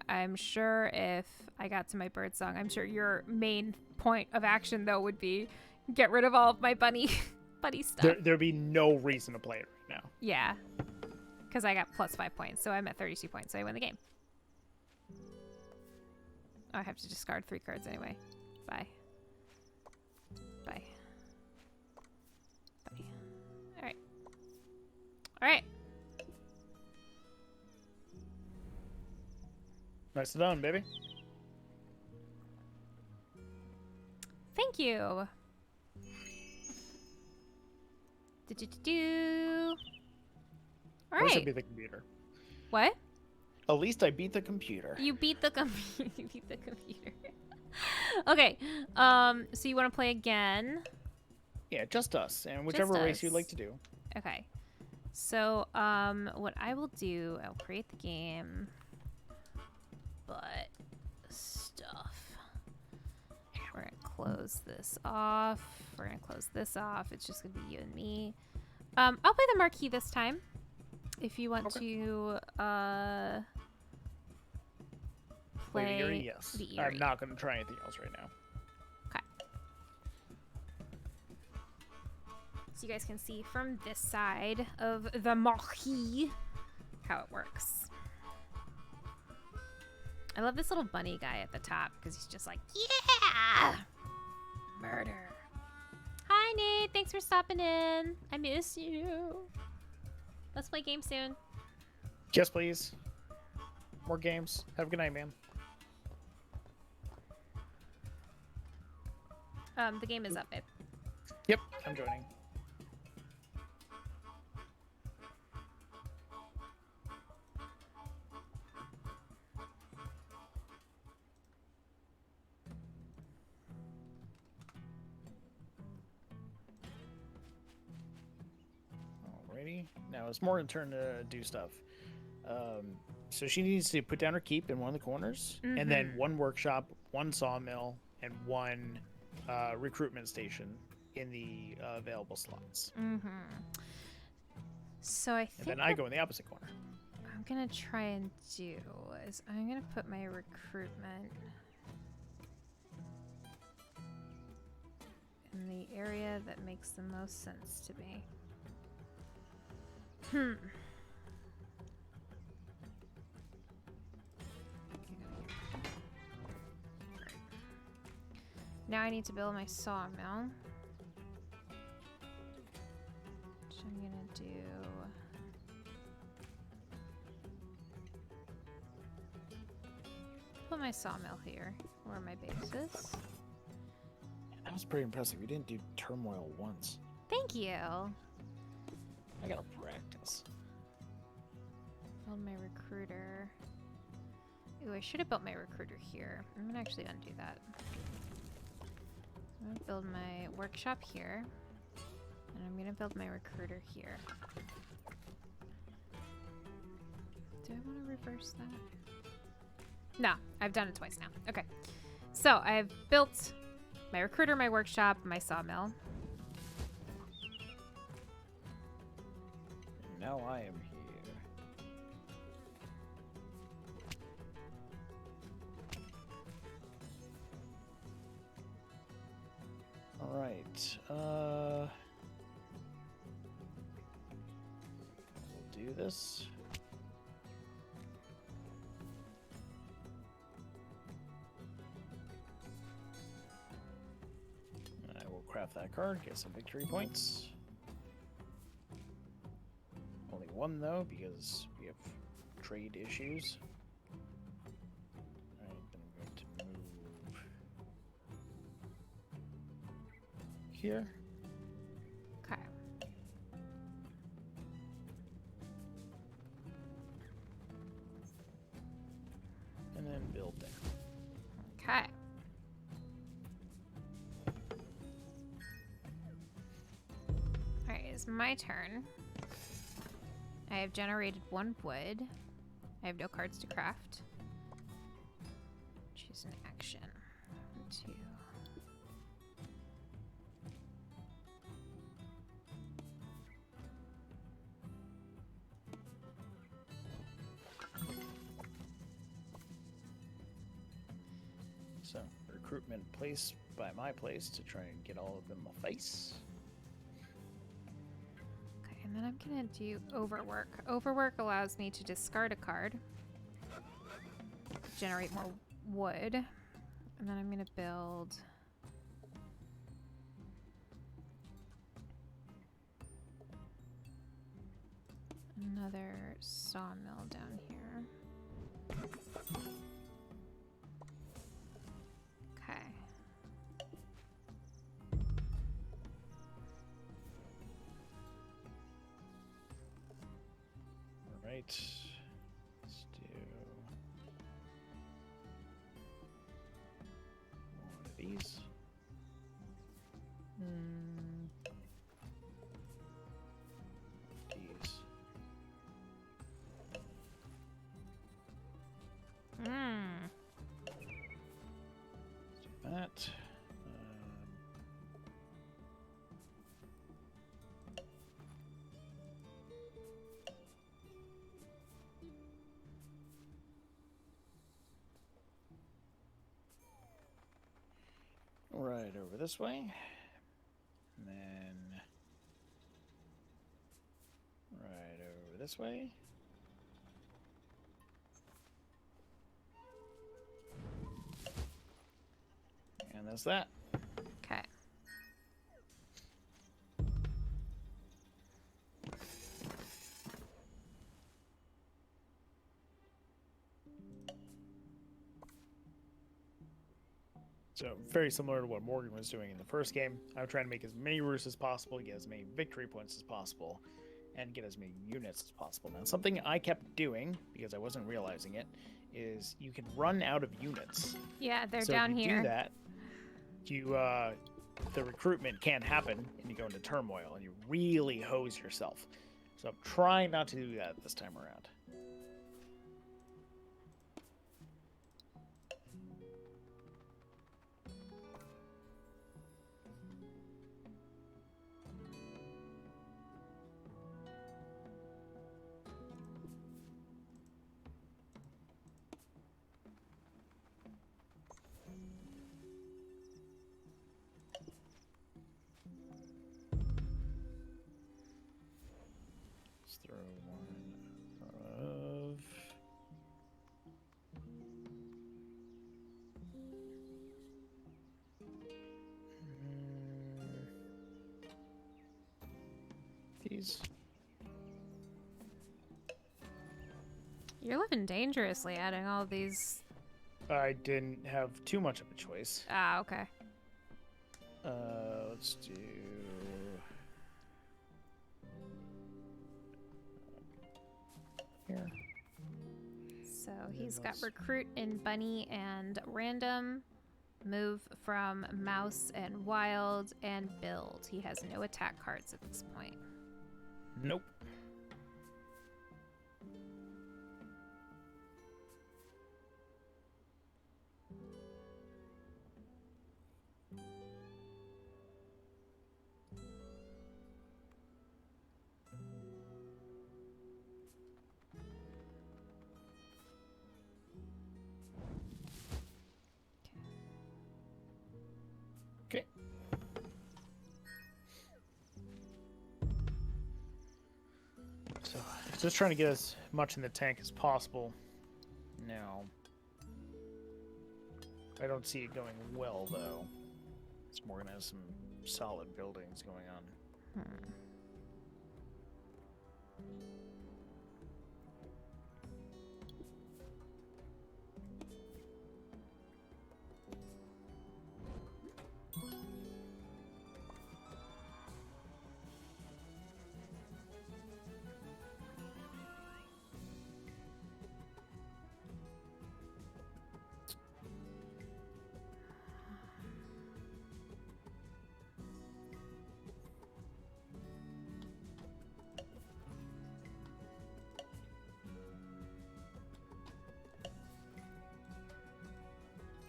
I'm sure if I got to my bird song, I'm sure your main point of action though would be get rid of all of my bunny stuff. There'd be no reason to play it right now. Yeah, because I got plus 5 points, so I'm at 32 points, so I win the game. Oh, I have to discard 3 cards anyway. Bye. Bye. Bye. Alright. Alright. Nice done, baby. Thank you. Do. All At least I right. beat the computer. What? At least I beat the computer. You beat the computer. You beat the computer. Okay. So you want to play again? Yeah, just us, and whichever Just race us. you'd like to do. Okay. So what I will do, I'll create the game. But stuff. We're gonna close this off. We're gonna close this off. It's just gonna be you and me. I'll play the marquee this time. If you want to play the Eerie, yes. the Eerie. I'm not going to try anything else right now. Okay. So you guys can see from this side of the marquee how it works. I love this little bunny guy at the top because he's just like, yeah! Murder. Hi, Nate. Thanks for stopping in. I miss you. Let's play game soon. Yes, please. More games. Have a good night, man. The game is up, babe. Yep, I'm joining. Alrighty. Now it's Morgan's turn to do stuff. So she needs to put down her keep in one of the corners, and then one workshop, one sawmill, and one recruitment station in the available slots. So I think And then I go in the opposite corner. I'm gonna try and do is I'm gonna put my recruitment in the area that makes the most sense to me. Now I need to build my sawmill. Which I'm gonna do. put my sawmill here, where my base is. That was pretty impressive. You didn't do turmoil once. Thank you. I gotta practice. Build my recruiter. Ooh, I should have built my recruiter here. I'm gonna actually undo that. I'm gonna build my workshop here. And I'm gonna build my recruiter here. Do I want to reverse that? No, I've done it twice now. Okay. So I've built my recruiter, my workshop, my sawmill. Now I am here. All right. We'll do this. I will craft that card, get some victory points. Only one though, because we have trade issues. Alright, then I'm going to move here. Okay. And then build there. Okay. Alright, it's my turn. I have generated 1 wood. I have no cards to craft. Choose an action. 2. So, recruitment place by my place to try and get all of them a face. Okay, and then I'm gonna do overwork. Overwork allows me to discard a card, generate more wood, and then I'm gonna build another sawmill down here. Okay. All right. Let's do one of these. These. Let's do that. Right over this way. And then right over this way. And that's that. Okay. So very similar to what Morgan was doing in the first game. I'm trying to make as many roosts as possible, get as many victory points as possible, and get as many units as possible. Now, something I kept doing, because I wasn't realizing it, is you can run out of units. Yeah, they're So down if you here. do that, you the recruitment can't happen, and you go into turmoil, and you really hose yourself. So I'm trying not to do that this time around. Let's throw one of... these. You're living dangerously, adding all these I didn't have too much of a choice. Ah, okay. Let's do... here. So he's got recruit and bunny and random, move from mouse and wild, and build. He has no attack cards at this point. Nope. Okay. So, just trying to get as much in the tank as possible. Now, I don't see it going well, though. It's more gonna have some solid buildings going on.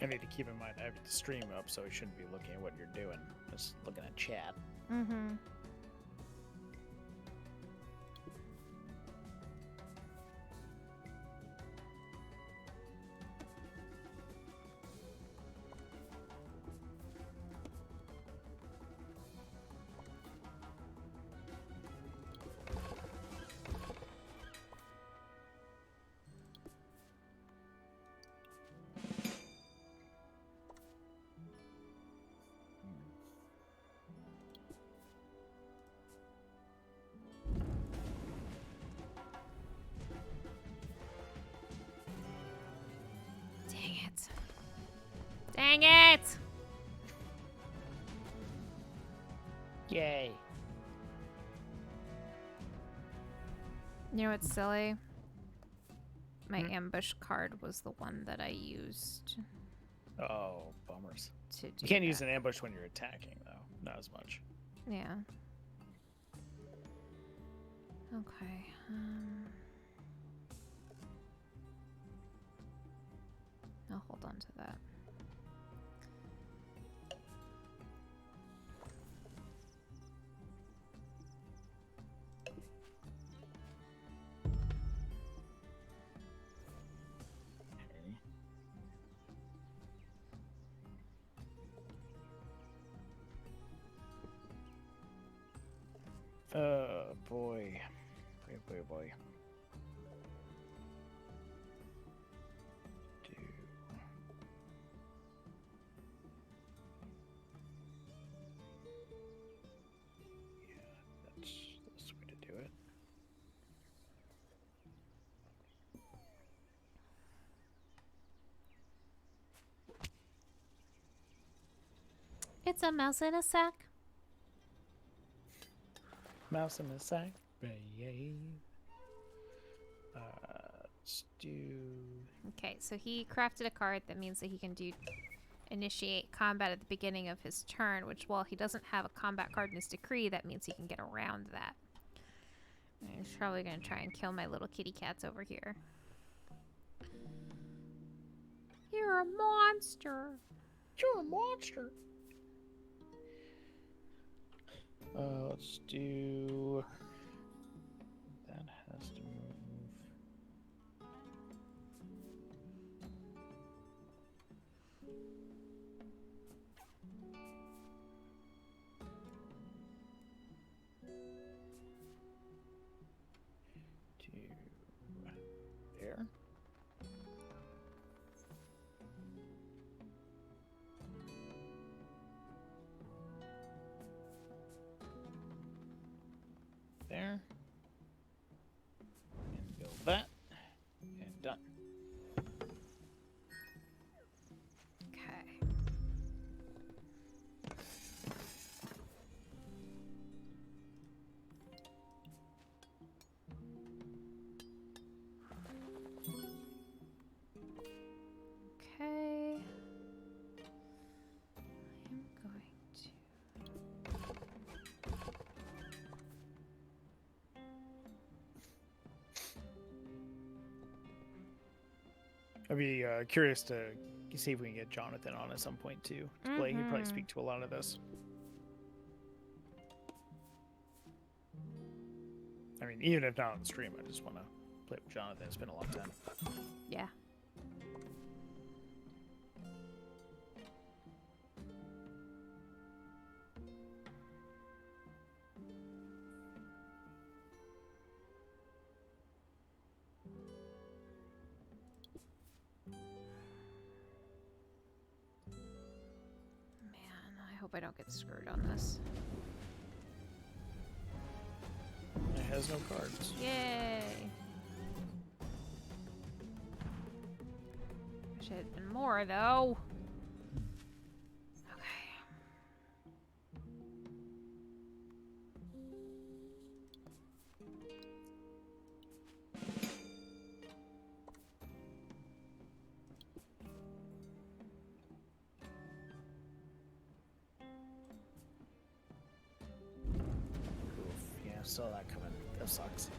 I need to keep in mind I have the stream up, so I shouldn't be looking at what you're doing. Just looking at chat. Mm-hmm. Dang it. Dang it! Yay. You know what's silly? My ambush card was the one that I used Oh, bummers. to do You can't that. use an ambush when you're attacking, though. Not as much. Yeah. Okay. I'll hold on to that. Boy. Boy. Do... Yeah, that's the way to do it. It's a mouse in a sack. Mouse in the sack. Yay. Let's do... Okay, so he crafted a card that means that he can initiate combat at the beginning of his turn, which while he doesn't have a combat card in his decree, that means he can get around that. And he's probably going to try and kill my little kitty cats over here. You're a monster. You're a monster. Let's do... That has to move... to there. I'd be curious to see if we can get Jonathan on at some point too to play. He'd probably speak to a lot of this. I mean, even if not on the stream, I just want to play with Jonathan. It's been a long time. Yeah. Man, I hope I don't get screwed on this. It has no cards. Yay! Wish it had been more, though. Okay. Yeah, saw that coming. That sucks.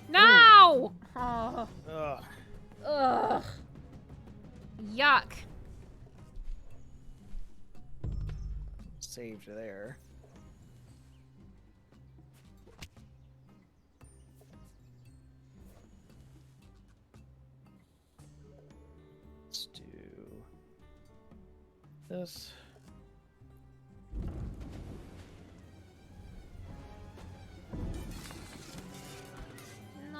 No! Oh. Ugh. Ugh. Yuck. Saved there. Let's do this. No.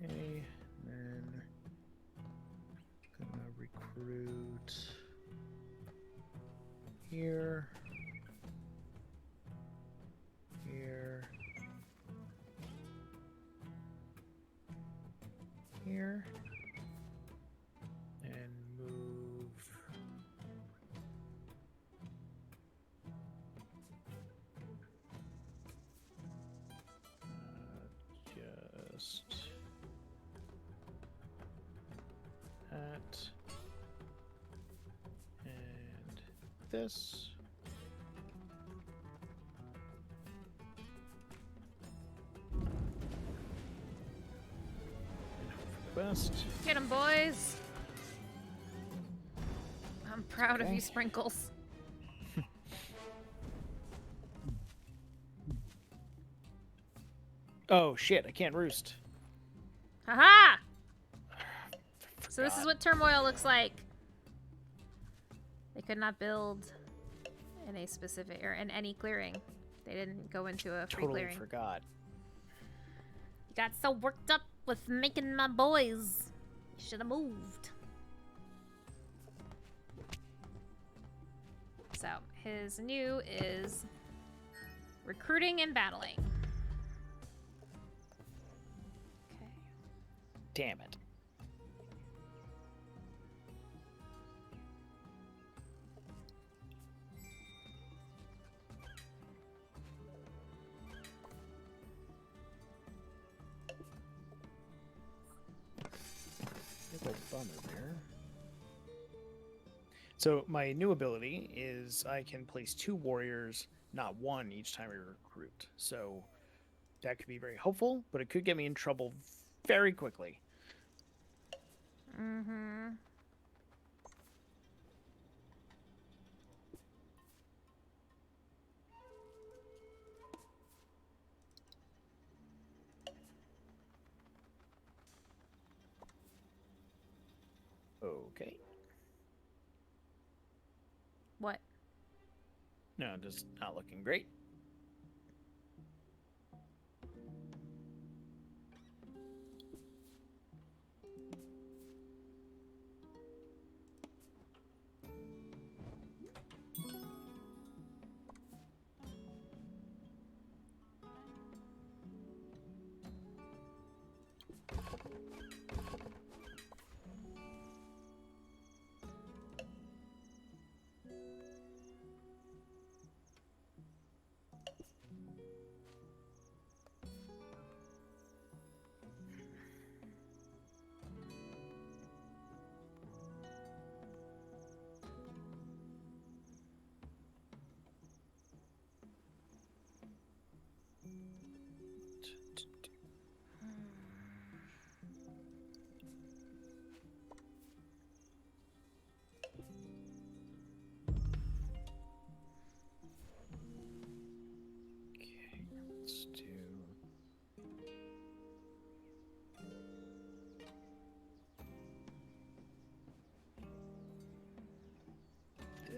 Okay, then gonna recruit here, here, here, and move just that and this. And hope for the best. Get 'em, boys. I'm proud of Okay. you, Sprinkles. Oh shit, I can't roost. Haha! So this is Forgot. what turmoil looks like. They could not build in a specific or in any clearing. They didn't go into a free Totally clearing. forgot. You got so worked up with making my boys. You should have moved. So his new is recruiting and battling. Okay. Damn it. Little bummer there. So my new ability is I can place 2 warriors, not 1, each time I recruit. So that could be very helpful, but it could get me in trouble very quickly. Mm-hmm. Okay. What? No, just not looking great.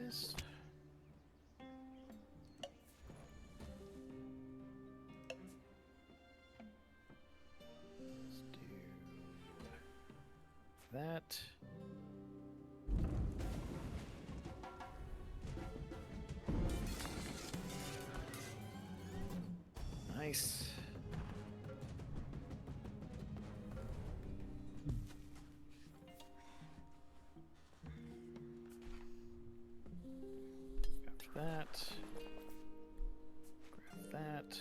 this. Let's do that. Nice. Grab that. Grab that.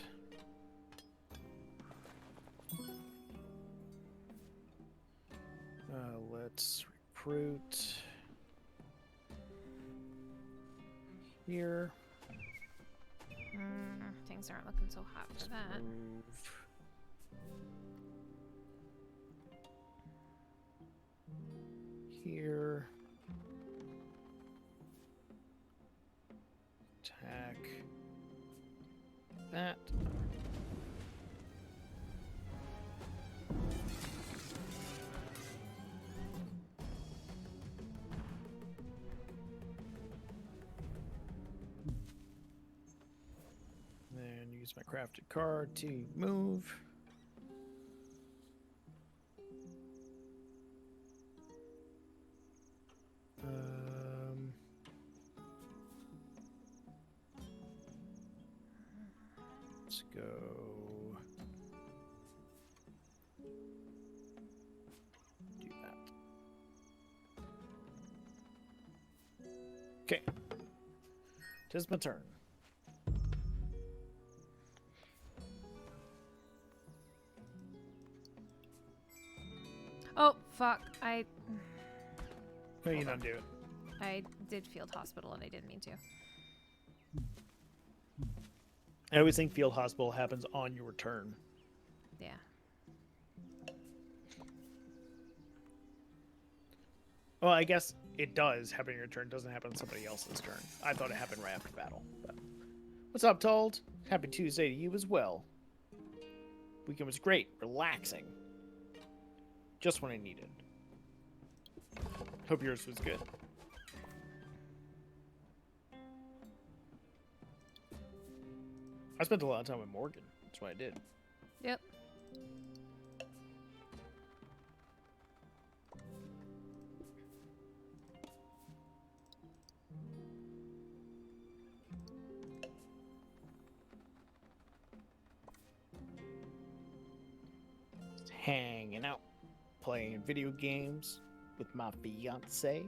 Let's recruit here. Things aren't looking so hot for that. Move. Here. Attack. That. Then use my crafted card to move. Let's go. Do that. Okay. Tis my turn. Oh, fuck. No, you don't do it. I did field hospital and I didn't mean to. I always think field hospital happens on your turn. Yeah. Well, I guess it does happen on your turn. It doesn't happen on somebody else's turn. I thought it happened right after battle. But... What's up, Told? Happy Tuesday to you as well. Weekend was great. Relaxing. Just what I needed. Hope yours was good. I spent a lot of time with Morgan. That's what I did. Yep. Just hanging out, playing video games with my fiance.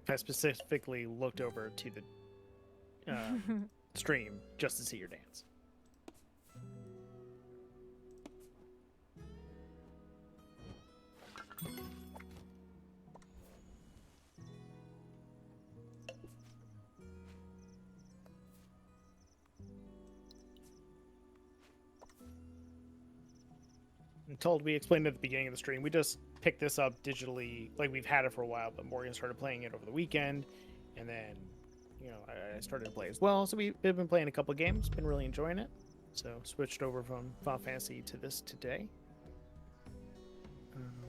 I specifically looked over to the stream just to see your dance. I'm told we explained at the beginning of the stream. We just picked this up digitally, like we've had it for a while, but Morgan started playing it over the weekend, and then, you know, I started to play as well. So we've been playing a couple of games, been really enjoying it. So switched over from Final Fantasy to this today.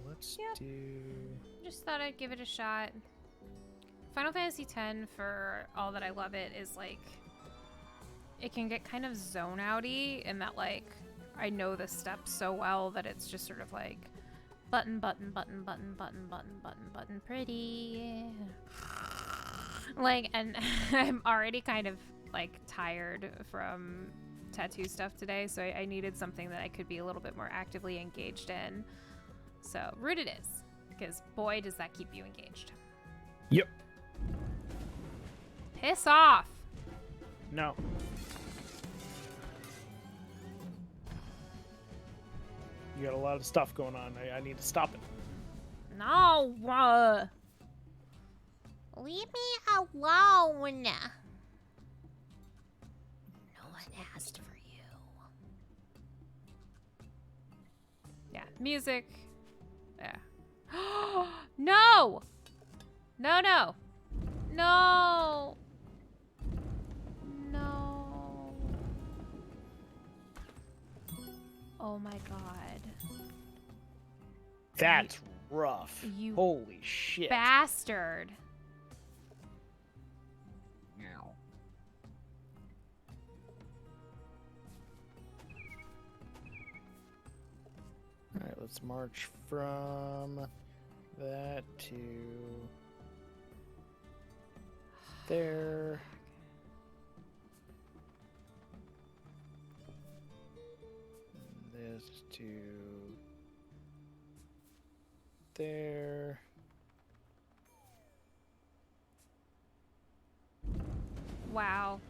Let's do. Just thought I'd give it a shot. Final Fantasy X, for all that I love it, is like it can get kind of zone outy in that like I know the steps so well that it's just sort of like button, button, button, button, button, button, button, button, pretty. Like, and I'm already kind of like tired from tattoo stuff today, so I needed something that I could be a little bit more actively engaged in. So Root it is, because boy, does that keep you engaged. Yep. Piss off. No. You got a lot of stuff going on. I need to stop it. No. Leave me alone. No one asked for you. Yeah, music. Yeah. No! No, no. No. No. Oh my god. That's rough. You Holy shit. bastard. All right, let's march from that to there. This to there. Wow.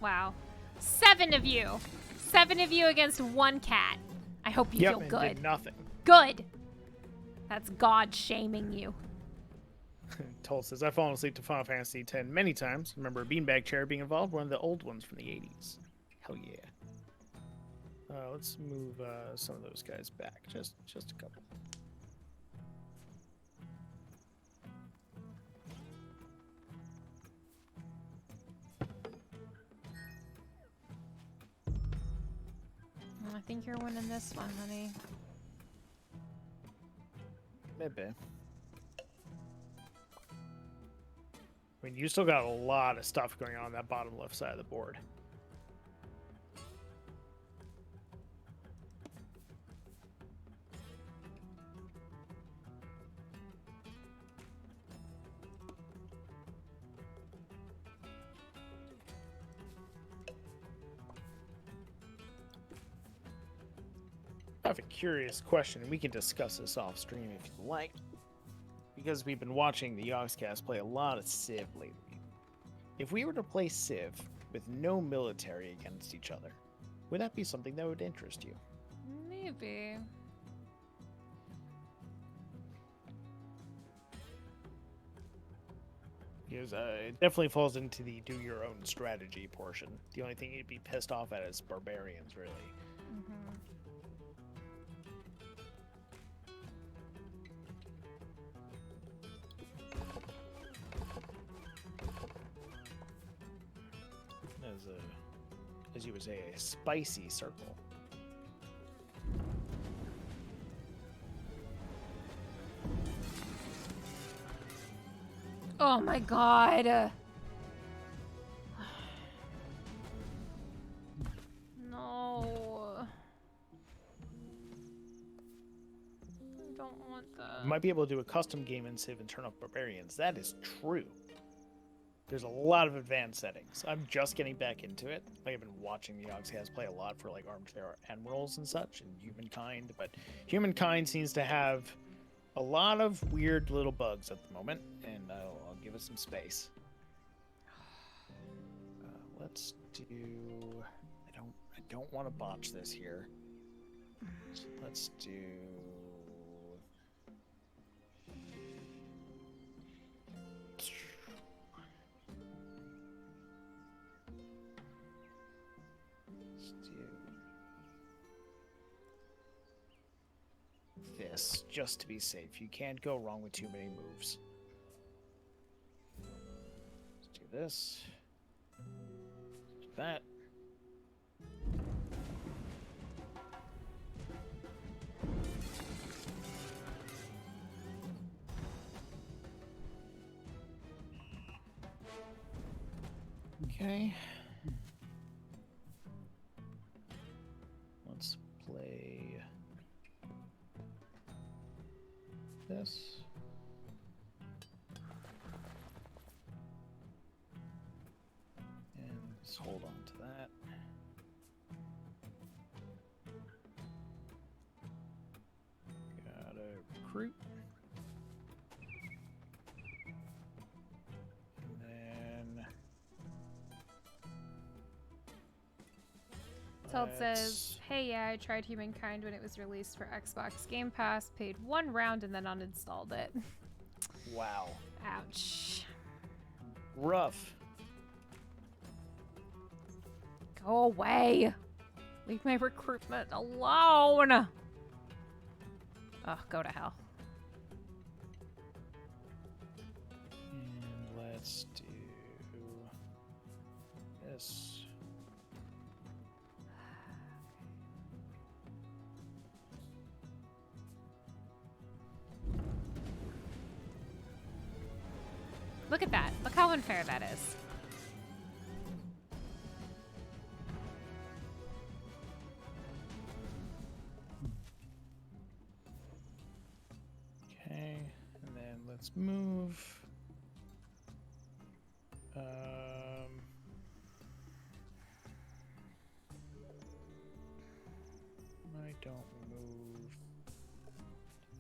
Wow. 7 of you. 7 of you against 1 cat. I hope you feel and good. did nothing. Good. That's God shaming you. Toll says, I've fallen asleep to Final Fantasy X many times. Remember a beanbag chair being involved, one of the old ones from the 80s. Hell yeah. Let's move some of those guys back. Just a couple. I think you're winning this one, honey. Maybe. I mean, you still got a lot of stuff going on that bottom left side of the board. I have a curious question, and we can discuss this off stream if you like. Because we've been watching the Yogscast play a lot of Civ lately. If we were to play Civ with no military against each other, would that be something that would interest you? Maybe. Because it definitely falls into the do your own strategy portion. The only thing you'd be pissed off at is barbarians, really. Mm-hmm. As you would say, a spicy circle. Oh my god. No. I don't want that. You might be able to do a custom game in Civ and turn off barbarians. That is true. There's a lot of advanced settings. I'm just getting back into it. Like, I've been watching the Yogscast play a lot for like Armchair Admirals and such, and Humankind, but Humankind seems to have a lot of weird little bugs at the moment, and I'll give it some space. Let's do. I don't want to botch this here. So let's do. This just to be safe. You can't go wrong with too many moves. Let's do this. Do that. Okay. Let's play this. And let's hold on to that. Gotta recruit. And then Teld says, hey, yeah, I tried Humankind when it was released for Xbox Game Pass, paid 1 round, and then uninstalled it. wow. Ouch. Rough. Go away. Leave my recruitment alone. Ugh, go to hell. And let's do this. Look at that. Look how unfair that is. Okay, and then let's move. I don't move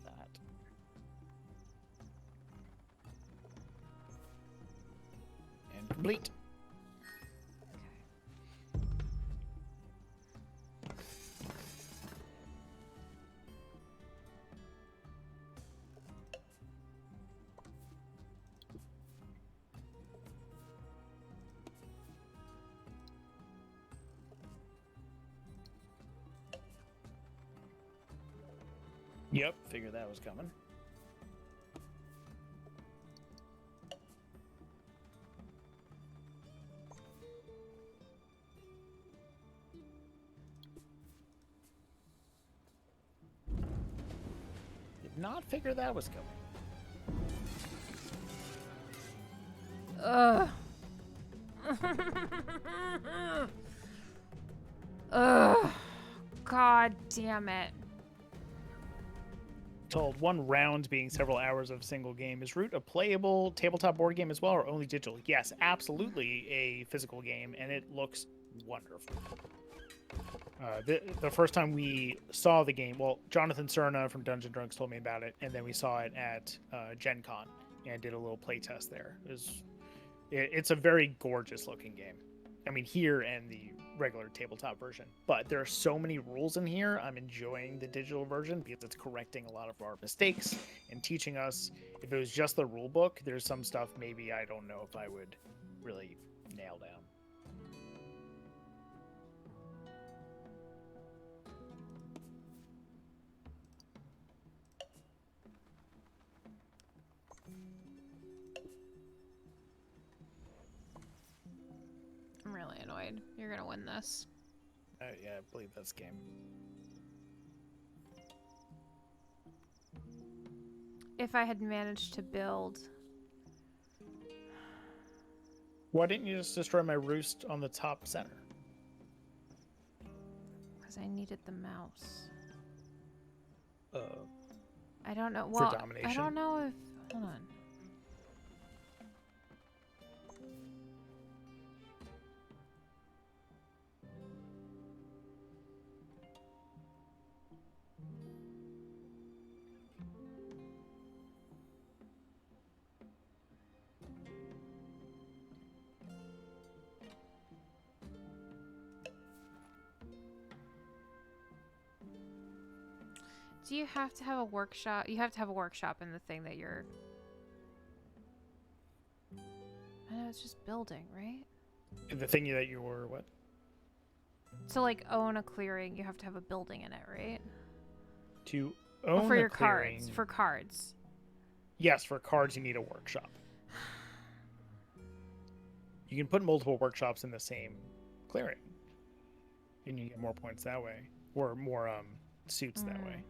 that. And complete. Yep, figured that was coming. Did not figure that was coming. Ugh. Ugh. God damn it. Told one round being several hours of single game. Is Root a playable tabletop board game as well, or only digital? Yes, absolutely a physical game, and it looks wonderful. The first time we saw the game, well, Jonathan Cerna from Dungeon Drunks told me about it, and then we saw it at Gen Con and did a little play test there. It's a very gorgeous looking game. I mean, here and the regular tabletop version, but there are so many rules in here. I'm enjoying the digital version because it's correcting a lot of our mistakes and teaching us. If it was just the rule book, there's some stuff maybe I don't know if I would really nail down. I'm really annoyed. You're gonna win this. Yeah, I believe that's game. If I had managed to build... Why didn't you just destroy my roost on the top center? Because I needed the mouse. Uh, I don't know. for Well, domination? I don't know if... Hold on. Do you have to have a workshop? You have to have a workshop in the thing that you're... I know, it's just building, right? The thing that you were, what? To, like, own a clearing, you have to have a building in it, right? To Or own for a your clearing, cards. For cards. Yes, for cards you need a workshop. You can put multiple workshops in the same clearing. And you get more points that way. Or more suits that way.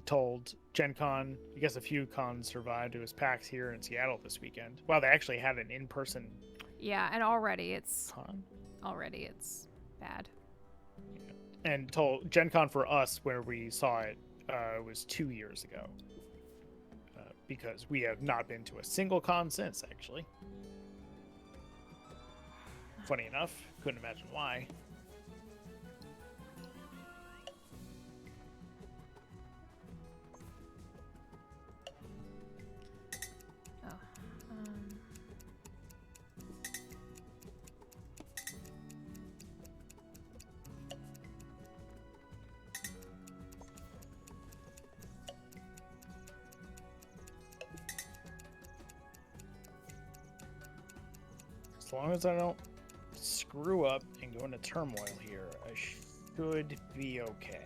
Told Gen Con, I guess a few cons survived. It was PAX here in Seattle this weekend. Wow, they actually had an in-person Yeah, and already it's... con. Already it's bad. Yeah. And told Gen Con for us, where we saw it, was 2 years ago. Because we have not been to a single con since, actually. Funny enough, couldn't imagine why. As long as I don't screw up and go into turmoil here, I should be okay.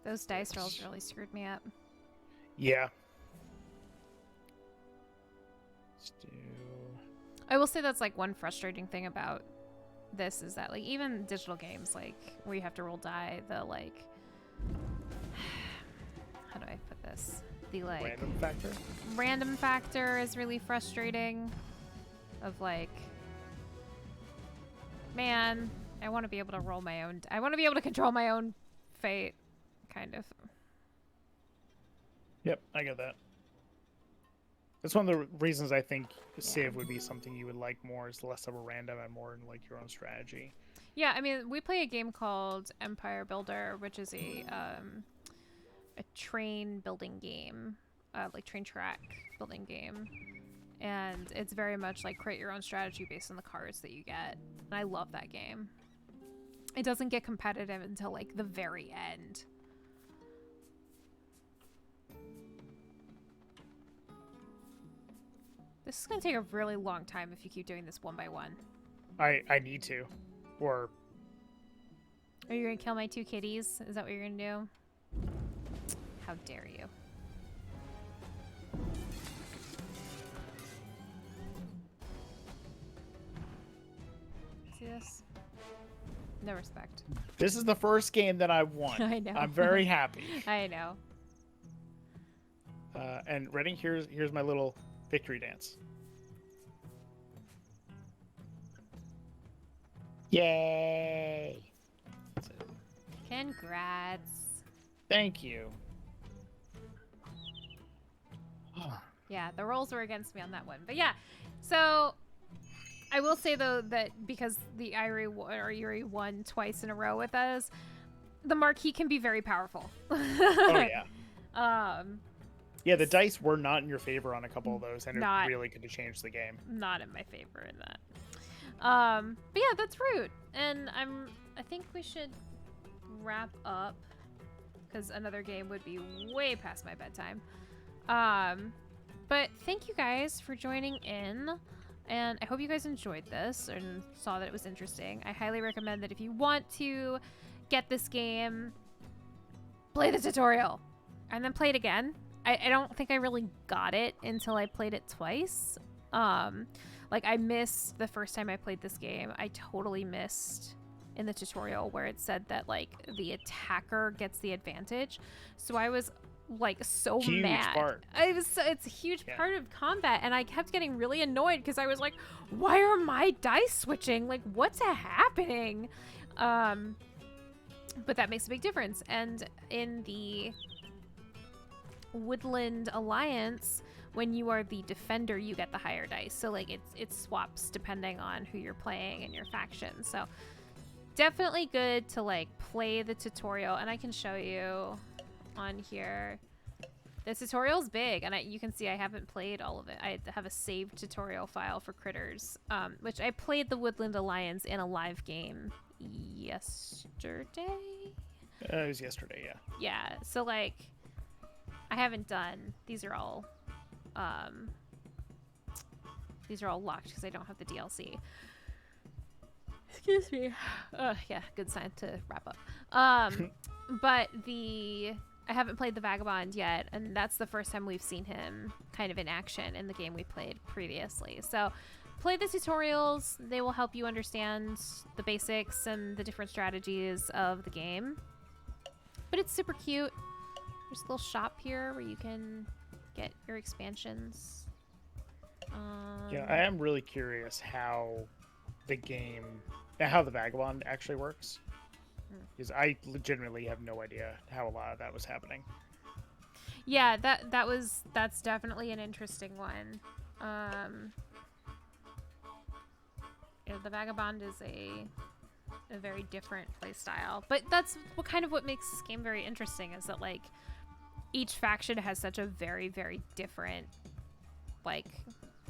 Those dice rolls really screwed me up. Yeah. Let's do... I will say that's like one frustrating thing about this is that like even digital games like where you have to roll die, the like how do I put this? The like random factor is really frustrating. Of like, man, I want to be able to roll my own. I want to be able to control my own fate, kind of. Yep, I get that. That's one of the reasons I think Civ would be something you would like more, is less of a random and more in like your own strategy. Yeah, I mean, we play a game called Empire Builder, which is a train building game, like train track building game. And it's very much like create your own strategy based on the cards that you get. And I love that game. It doesn't get competitive until like the very end. This is going to take a really long time if you keep doing this one by one. I need to. Or... Are you going to kill my two kitties? Is that what you're going to do? How dare you. See this? No respect. This is the first game that I've won. I know. I'm very happy. I know. And ready? Here's my little victory dance. Yay! Congrats. Thank you. Yeah, the rolls were against me on that one. But yeah, so I will say though that because the Yuri won twice in a row with us, the marquee can be very powerful. Oh yeah. Yeah, the dice were not in your favor on a couple of those, and it really could have changed the game. Not in my favor in that. But yeah, that's Root, and I think we should wrap up because another game would be way past my bedtime. But thank you guys for joining in, and I hope you guys enjoyed this and saw that it was interesting. I highly recommend that if you want to get this game, play the tutorial and then play it again. I don't think I really got it until I played it twice. Like I missed the first time I played this game. I totally missed in the tutorial where it said that like the attacker gets the advantage. So I was like so mad. It's a huge part of combat, and I kept getting really annoyed because I was like, why are my dice switching? Like what's happening? But that makes a big difference. And in the Woodland Alliance, when you are the defender, you get the higher dice. So like it swaps depending on who you're playing and your faction. So definitely good to like play the tutorial, and I can show you on here. The tutorial's big, and you can see I haven't played all of it. I have a saved tutorial file for Critters, which I played the Woodland Alliance in a live game yesterday. It was yesterday, yeah. Yeah, so like I haven't done. These are all locked because I don't have the DLC. Excuse me. Yeah, good sign to wrap up. But I haven't played the Vagabond yet, and that's the first time we've seen him kind of in action in the game we played previously. So play the tutorials. They will help you understand the basics and the different strategies of the game. But it's super cute. There's a little shop here where you can get your expansions. Yeah, I am really curious how the Vagabond actually works. Because I legitimately have no idea how a lot of that was happening. Yeah, that's definitely an interesting one. Yeah, the Vagabond is a very different play style, but that's what makes this game very interesting, is that like each faction has such a very, very different like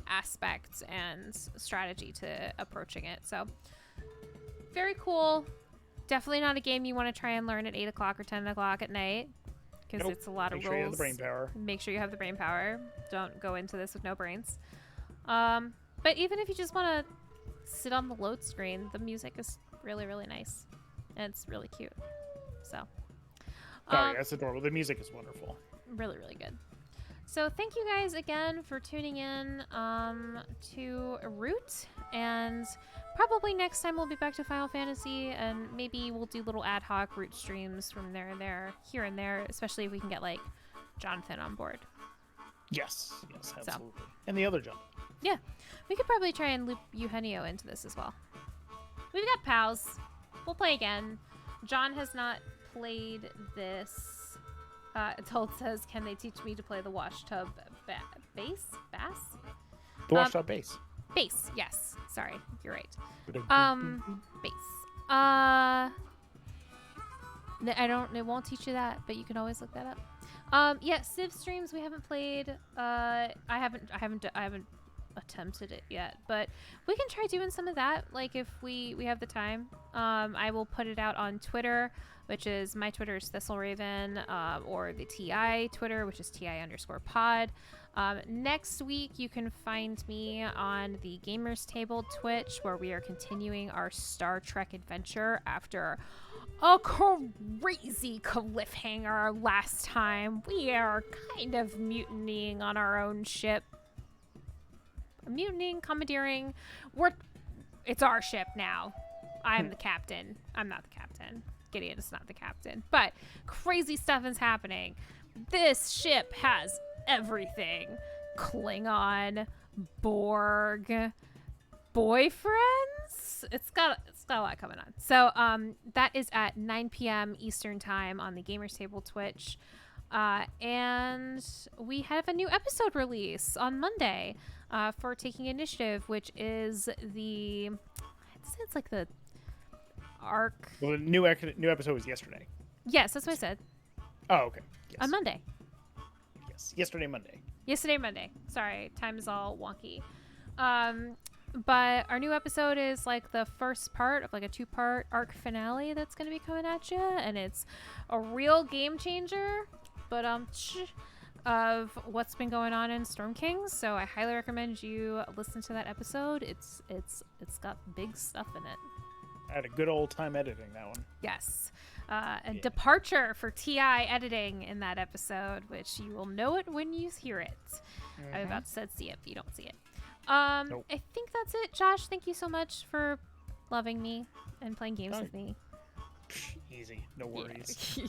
aspects and strategy to approaching it. So very cool. Definitely not a game you want to try and learn at 8 o'clock or 10 o'clock at night, because it's a lot of rules. Make sure you have the brain power. Make sure you have the brain power. Don't go into this with no brains. But even if you just want to sit on the load screen, the music is really, really nice. And it's really cute. So, Sorry, that's adorable. The music is wonderful. Really, really good. So thank you guys again for tuning in to Root, and probably next time we'll be back to Final Fantasy, and maybe we'll do little ad hoc Root streams from here and there, especially if we can get like Jonathan on board. Yes, absolutely. So, and the other Jonathan. Yeah, we could probably try and loop Eugenio into this as well. We've got pals. We'll play again. John has not played this. Told says, can they teach me to play the washtub bass? Bass? The washtub bass. Bass, yes. Sorry, you're right. Bass. It won't teach you that, but you can always look that up. Yeah, Civ streams we haven't played. I haven't attempted it yet, but we can try doing some of that, like if we have the time. I will put it out on Twitter, which is my Twitter is ThistleRaven, or the TI Twitter, which is TI_pod. Next week you can find me on the Gamers Table Twitch, where we are continuing our Star Trek adventure after a crazy cliffhanger last time. We are kind of mutinying on our own ship. Mutinying, commandeering. It's our ship now. I'm the captain. I'm not the captain. Gideon is not the captain. But crazy stuff is happening. This ship has everything. Klingon, Borg, boyfriends. It's got a lot coming on. So that is at 9 p.m. Eastern time on the Gamers Table Twitch. And we have a new episode release on Monday for Taking Initiative, which is it's like the arc. Well, the new episode was yesterday. Yes, that's what I said. Oh, okay. Yes. On Monday. Yes, yesterday, Monday. Sorry, time is all wonky. But our new episode is like the first part of like a 2-part arc finale that's going to be coming at you, and it's a real game changer. But of what's been going on in Storm Kings, so I highly recommend you listen to that episode. It's got big stuff in it. I had a good old time editing that one. Yes. A departure for TI editing in that episode, which you will know it when you hear it. Mm-hmm. I'm about to see it, but you don't see it. Nope. I think that's it. Josh, thank you so much for loving me and playing games with me. Easy. No worries. Yeah.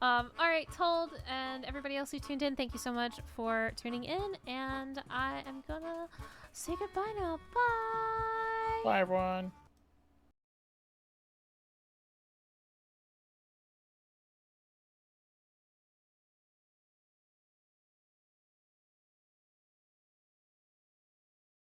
All right, Told and everybody else who tuned in, thank you so much for tuning in, and I am gonna say goodbye now. Bye. Bye, everyone.